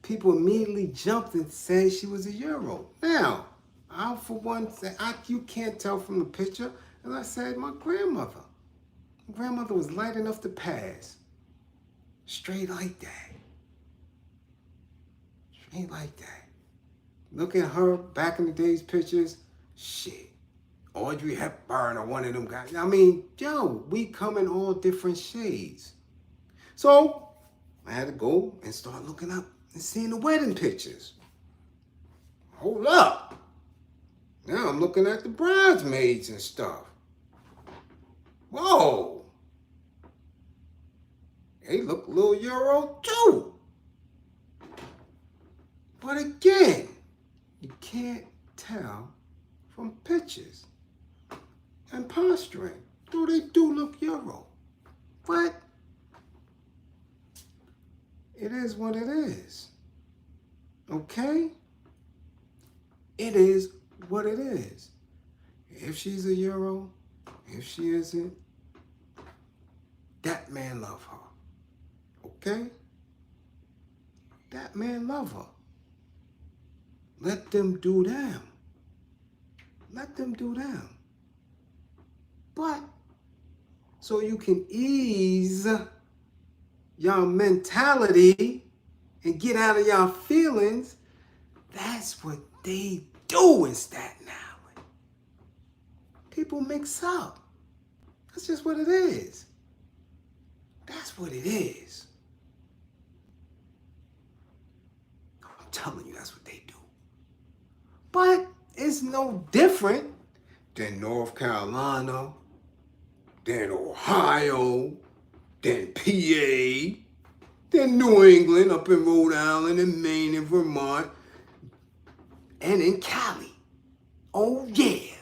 people immediately jumped and said she was a Euro. Now, I for one say, you can't tell from the picture, and I said my grandmother. My grandmother was light enough to pass. Straight like that. Straight like that. Look at her back in the days pictures. Shit. Audrey Hepburn or one of them guys. I mean, yo, we come in all different shades. So I had to go and start looking up and seeing the wedding pictures. Hold up. Now I'm looking at the bridesmaids and stuff. Whoa. They look a little Euro too. But again, you can't tell from pictures and posturing. Though they do look Euro. But it is what it is. Okay? It is what it is. If she's a Euro, if she isn't, that man love her. Okay? That man love her. Let them do them. Let them do them. But so you can ease your mentality and get out of your feelings, that's what they do in Staten Island. People mix up. That's just what it is. That's what it is. I'm telling you, that's what they do. But it's no different than North Carolina, than Ohio, than PA, than New England, up in Rhode Island and Maine and Vermont, and in Cali. Oh yeah.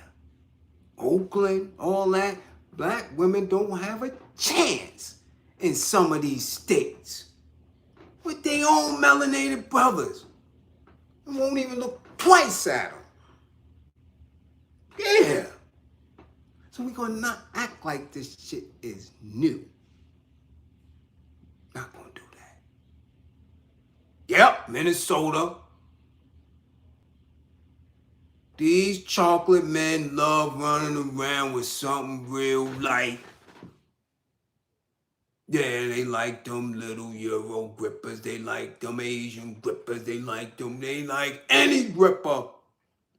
Oakland, all that. Black women don't have a chance in some of these states with their own melanated brothers. They won't even look twice at them. Yeah. So we're gonna not act like this shit is new. Not gonna do that. Yep, Minnesota. These chocolate men love running around with something real light. Yeah, they like them little Euro grippers. They like them Asian grippers. They like any gripper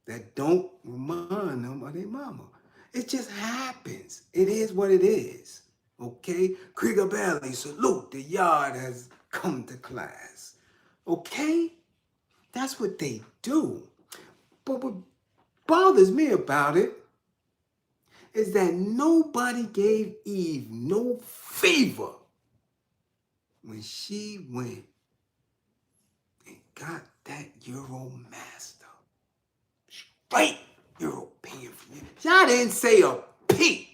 that don't remind them of their mama. It just happens. It is what it is. Okay? Krieger Valley, salute. The yard has come to class. Okay? That's what they do. But what bothers me about it is that nobody gave Eve no fever when she went and got that Euro master. Straight European from you. Y'all didn't say a peep.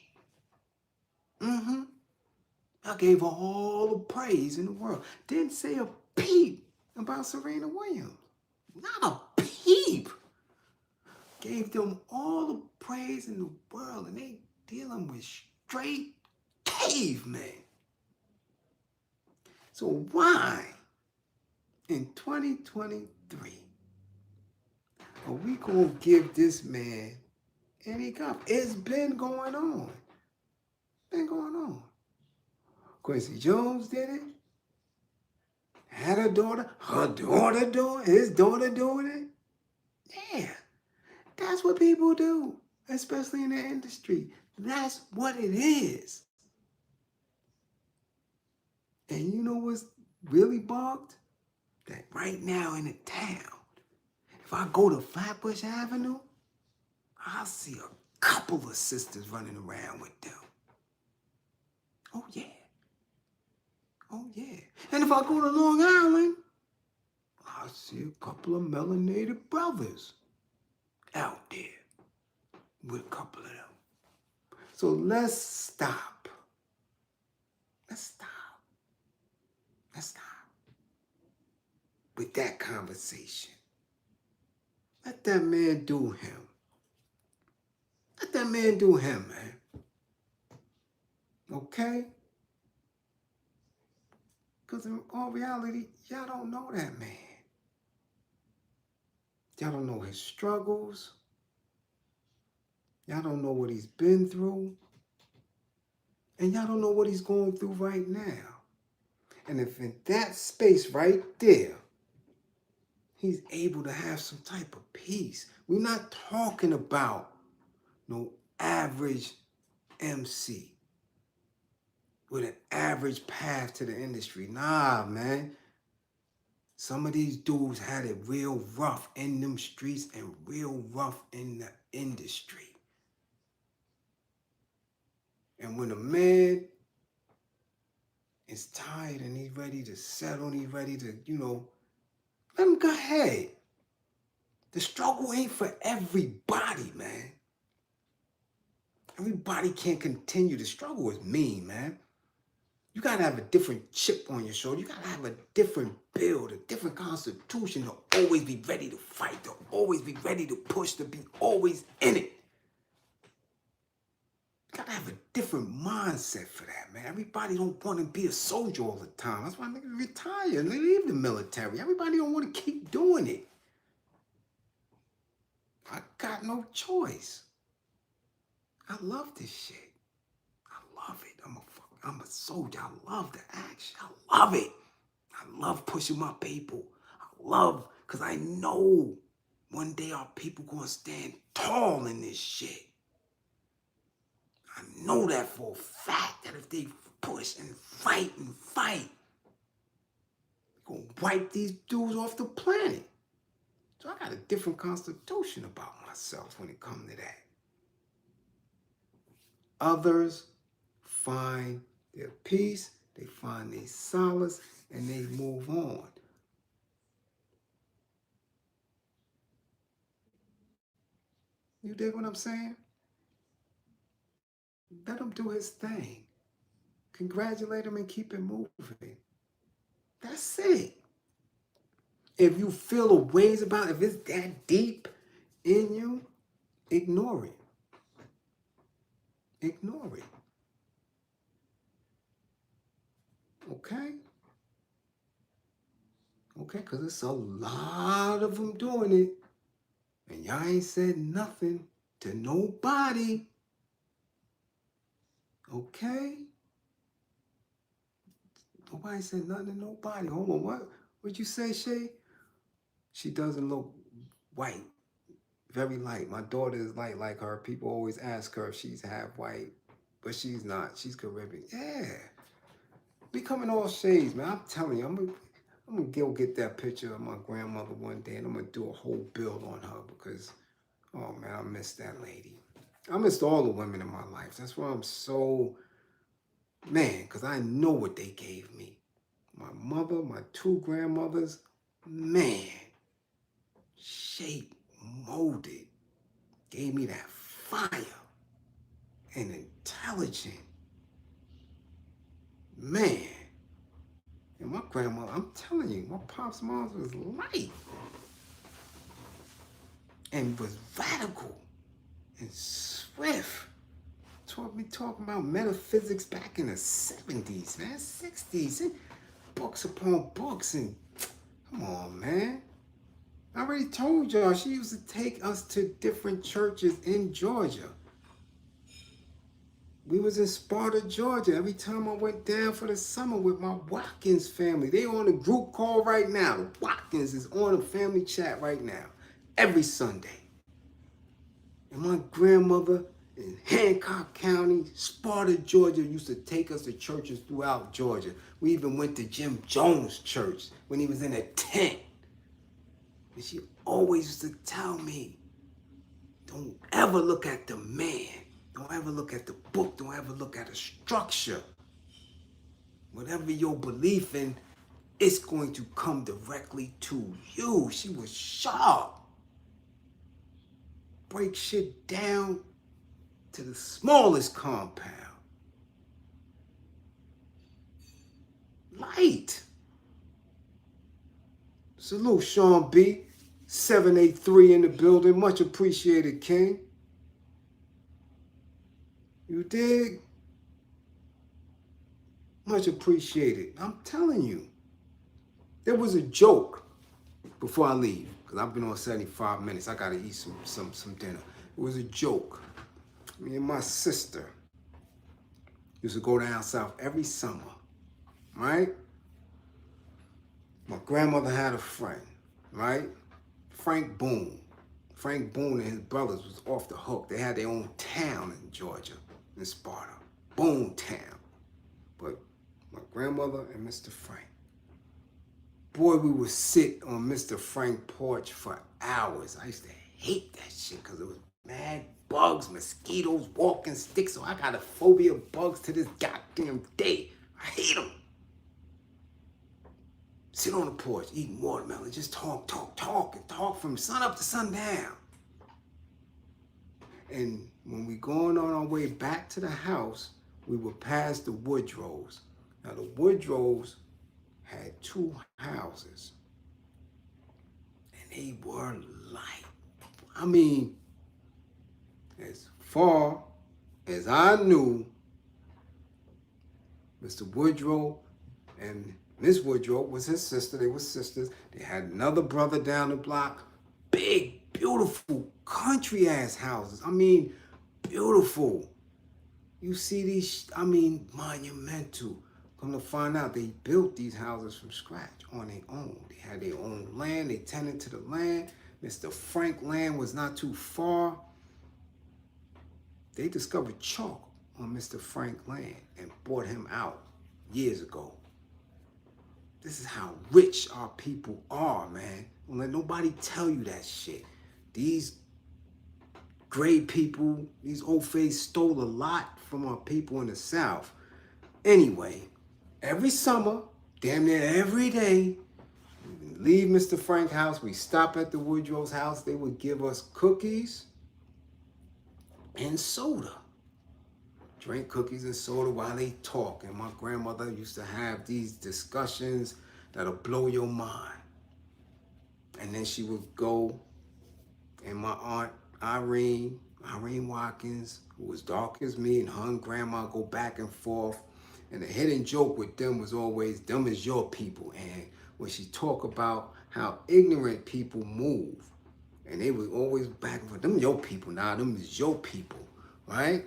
I gave her all the praise in the world. Didn't say a peep about Serena Williams. Not a peep. Gave them all the praise in the world, and they dealing with straight cavemen. So why, in 2023, are we going to give this man any cup? It's been going on. Been going on. Quincy Jones did it. Had a daughter. Her daughter doing it. His daughter doing it. Yeah. That's what people do, especially in the industry. That's what it is. And you know what's really bugged? That right now in the town, if I go to Flatbush Avenue, I'll see a couple of sisters running around with them. Oh, yeah. Oh, yeah. And if I go to Long Island, I'll see a couple of melanated brothers out there with a couple of them. So let's stop Let's stop. Let's stop with that conversation. Let that man do him. Let that man do him, man. Okay? Because in all reality, y'all don't know that man. Y'all don't know his struggles. Y'all don't know what he's been through. And y'all don't know what he's going through right now. And if in that space right there, he's able to have some type of peace. We're not talking about no average MC with an average path to the industry. Nah, man. Some of these dudes had it real rough in them streets and real rough in the industry. And when a man is tired and he's ready to settle and he's ready to, let him go ahead. The struggle ain't for everybody, man. Everybody can't continue. The struggle is mean, man. You gotta have a different chip on your shoulder. You gotta have a different build, a different constitution to always be ready to fight, to always be ready to push, to be always in it. You gotta have a different mindset for that, man. Everybody don't want to be a soldier all the time. That's why niggas retire and they leave the military. Everybody don't want to keep doing it. I got no choice. I love this shit. I love it. I'm a soldier. I love the action. I love it. I love pushing my people. I love, because I know one day our people gonna stand tall in this shit. I know that for a fact, that if they push and fight, they're gonna wipe these dudes off the planet. So I got a different constitution about myself when it comes to that. Others find their peace, they find their solace, and they move on. You dig what I'm saying? Let him do his thing. Congratulate him and keep it moving. That's it. If you feel a ways about it, if it's that deep in you, ignore it. Ignore it. Okay? Okay, because it's a lot of them doing it. And y'all ain't said nothing to nobody. Okay? Nobody said nothing to nobody. Hold on, what'd you say, Shay? She doesn't look white. Very light. My daughter is light like her. People always ask her if she's half white, but she's not. She's Caribbean. Yeah. We come in all shades, man. I'm telling you, I'm gonna go get that picture of my grandmother one day and I'm gonna do a whole build on her because, oh man, I miss that lady. I missed all the women in my life. That's why I'm so, man, because I know what they gave me. My mother, my two grandmothers, man, shaped, molded, gave me that fire and intelligent. Man. And my grandmother, I'm telling you, my pop's mom was light and was radical and swift. Talking about metaphysics back in the 70s, man, 60s, and books upon books, and come on, man. I already told y'all she used to take us to different churches in Georgia. We was in Sparta, Georgia. Every time I went down for the summer with my Watkins family. They on a group call right now. The Watkins is on a family chat right now. Every Sunday. And my grandmother in Hancock County, Sparta, Georgia, used to take us to churches throughout Georgia. We even went to Jim Jones' church when he was in a tent. And she always used to tell me, don't ever look at the man. Don't ever look at the book. Don't ever look at a structure. Whatever your belief in, it's going to come directly to you. She was sharp. Break shit down to the smallest compound. light. Salute, Sean B. 783 in the building. Much appreciated, King. You dig? Much appreciated. I'm telling you. There was a joke before I leave, because I've been on 75 minutes. I got to eat some dinner. It was a joke. Me and my sister used to go down south every summer, right? My grandmother had a friend, right? Frank Boone. Frank Boone and his brothers was off the hook. They had their own town in Georgia, in Sparta. Boone Town. But my grandmother and Mr. Frank. Boy, we would sit on Mr. Frank's porch for hours. I used to hate that shit because it was mad bugs, mosquitoes, walking sticks. So I got a phobia of bugs to this goddamn day. I hate them. Sit on the porch, eating watermelon, just talk from sun up to sundown. And when we going on our way back to the house, we would pass the Woodrows. Now the Woodrows had 2 houses. And they were like, I mean, as far as I knew, Mr. Woodrow and Miss Woodrow was his sister. They were sisters. They had another brother down the block. Big, beautiful, country-ass houses. I mean, beautiful. You see these, I mean, monumental. Come to find out, they built these houses from scratch on their own. They had their own land. They tended to the land. Mr. Frank land was not too far. They discovered chalk on Mr. Frank land and bought him out years ago. This is how rich our people are, man. Don't let nobody tell you that shit. These gray people, these old faces stole a lot from our people in the South. Anyway, every summer, damn near every day, we leave Mr. Frank's house, we stop at the Woodrow's house. They would give us cookies and soda. Drink cookies and soda while they talk. And my grandmother used to have these discussions that'll blow your mind. And then she would go, and my aunt Irene Watkins, who was dark as me, and her and grandma go back and forth. And the hidden joke with them was always, them is your people. And when she talk about how ignorant people move, and they was always back and forth, them your people, nah, them is your people, right?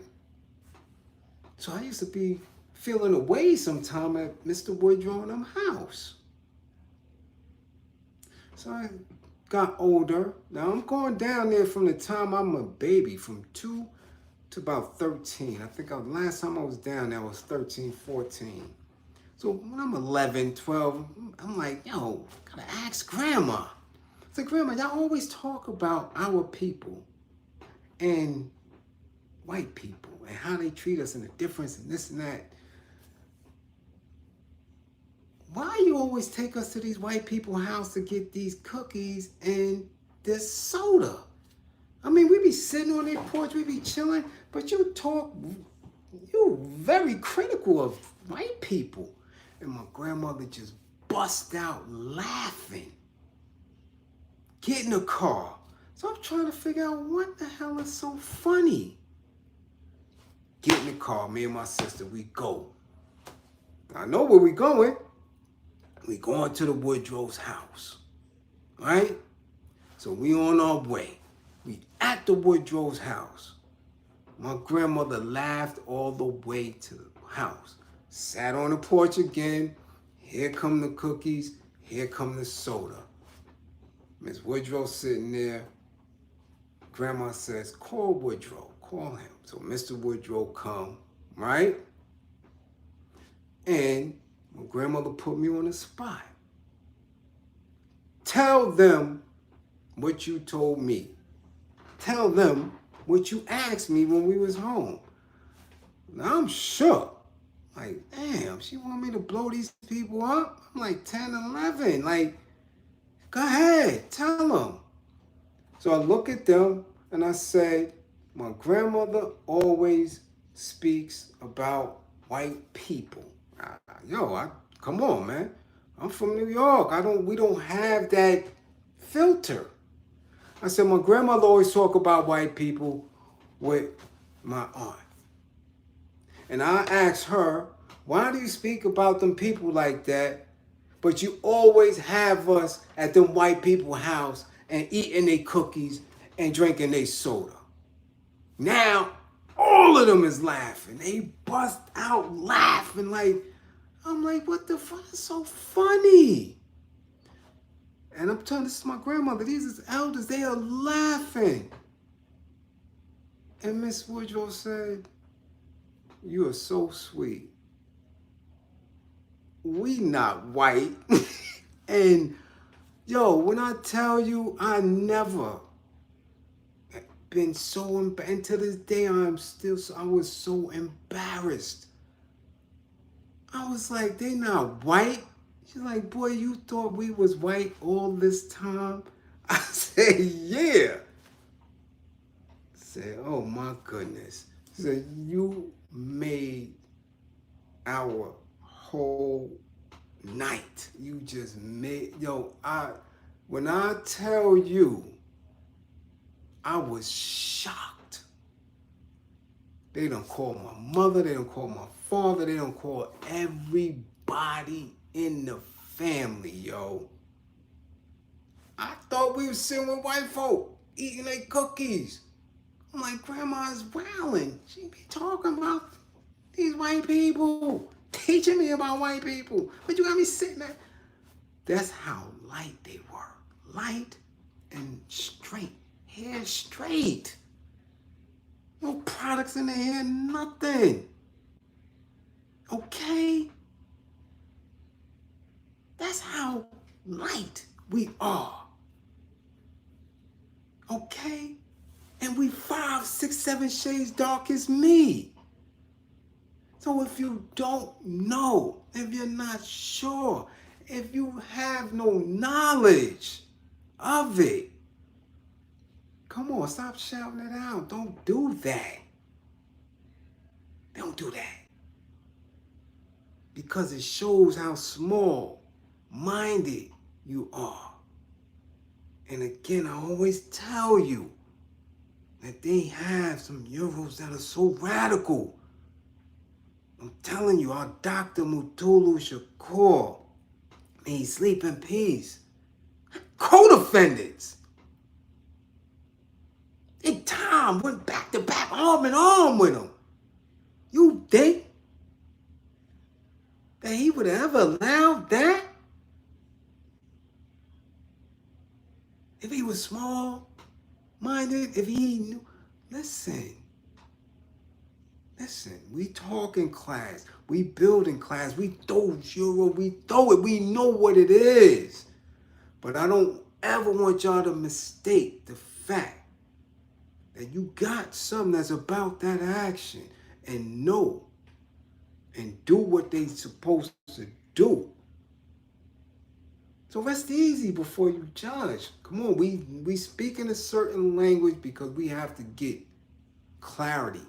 So I used to be feeling away sometime at Mr. Woodrow and them house. So I got older. Now I'm going down there from the time I'm a baby, from 2 to about 13. I think last time I was down there I was 13, 14. So when I'm 11, 12, I'm like, yo, gotta ask grandma. I said, grandma, y'all always talk about our people and white people and how they treat us and the difference and this and that. Why you always take us to these white people's house to get these cookies and this soda? I mean, we be sitting on their porch, we be chilling, but you very critical of white people. And my grandmother just bust out laughing. Get in the car. So I'm trying to figure out what the hell is so funny. Get in the car, me and my sister, we go. I know where we going. We going to the Woodrow's house, right? So we on our way. We at the Woodrow's house. My grandmother laughed all the way to the house. Sat on the porch again. Here come the cookies. Here come the soda. Miss Woodrow sitting there. Grandma says, call Woodrow. Call him. So Mr. Woodrow come, right? And my grandmother put me on the spot. Tell them what you told me. Tell them what you asked me when we was home. Now I'm shook. Like, damn, she want me to blow these people up? I'm like 10, 11. Like, go ahead, tell them. So I look at them and I say, my grandmother always speaks about white people. I Come on, man. I'm from New York. We don't have that filter. I said, my grandmother always talk about white people with my aunt. And I asked her, why do you speak about them people like that, but you always have us at them white people house and eating their cookies and drinking their soda? Now, all of them is laughing. They bust out laughing like, I'm like, what the fuck is so funny? And I'm telling this is my grandmother. These is elders. They are laughing. And Miss Woodrow said, you are so sweet. We not white. And yo, when I tell you, I never been so embarrassed. And to this day, I was so embarrassed. I was like, they not white. She's like, boy, you thought we was white all this time? I said, yeah. I said, oh my goodness. She said, you made our whole night. You just made, when I tell you, I was shocked. They don't call my mother, they don't call my father, they don't call everybody in the family, yo. I thought we was sitting with white folk, eating their cookies. I'm like, Grandma's wilding. She be talking about these white people, teaching me about white people. But you got me sitting there. That's how light they were. Light and straight. Hair straight. No products in their hair, nothing. Okay? That's how light we are. Okay? And we 5, 6, 7 shades dark as me. So if you don't know, if you're not sure, if you have no knowledge of it, come on, stop shouting it out. Don't do that. Don't do that. Because it shows how small-minded you are. And again, I always tell you that they have some Euros that are so radical. I'm telling you, our Dr. Mutulu Shakur, may he sleep in peace. Co-defendants. Big time, went back to back, arm in arm with him. You think that he would have ever allowed that? If he was small-minded, if he knew. Listen, we talk in class, we build in class, we throw Euro, we throw it, we know what it is. But I don't ever want y'all to mistake the fact that you got something that's about that action and know and do what they supposed to do. So rest easy before you judge. Come on, we speak in a certain language because we have to get clarity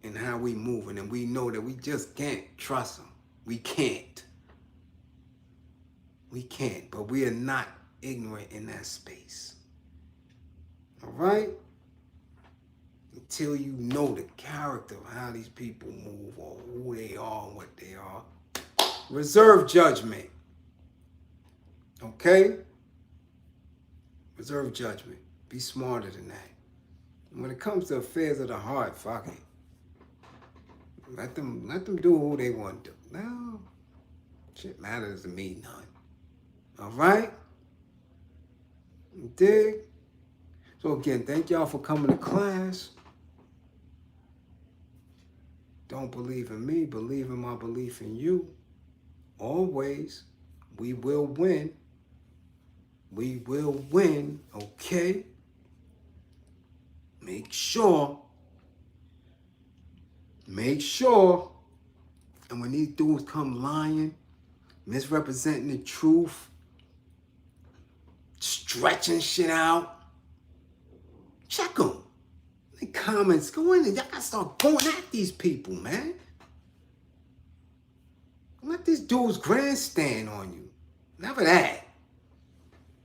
in how we moving, and we know that we just can't trust them. We can't. But we are not ignorant in that space. All right? Until you know the character of how these people move or who they are and what they are. Reserve judgment. Okay? Reserve judgment. Be smarter than that. And when it comes to affairs of the heart, fuck it. Let them do who they want to do. No. Shit matters to me none. All right? You dig? So again, thank y'all for coming to class. Don't believe in me, believe in my belief in you. Always, we will win. We will win, okay? Make sure. And when these dudes come lying, misrepresenting the truth, stretching shit out, check them. The comments, go in and y'all gotta start going at these people, man. Don't let these dudes grandstand on you. Never that.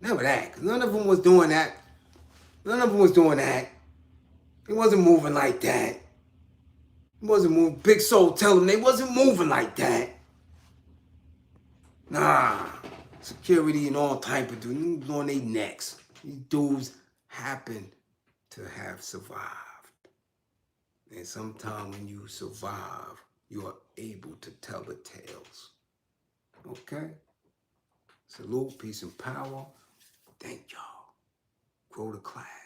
Never that. Because none of them was doing that. None of them was doing that. He wasn't moving like that. He wasn't moving. Big Soul tell them they wasn't moving like that. Nah. Security and all type of dudes on their necks. These dudes happen to have survived. And sometimes when you survive, you are able to tell the tales. Okay? Salute, peace, and power. Thank y'all. Grow the class.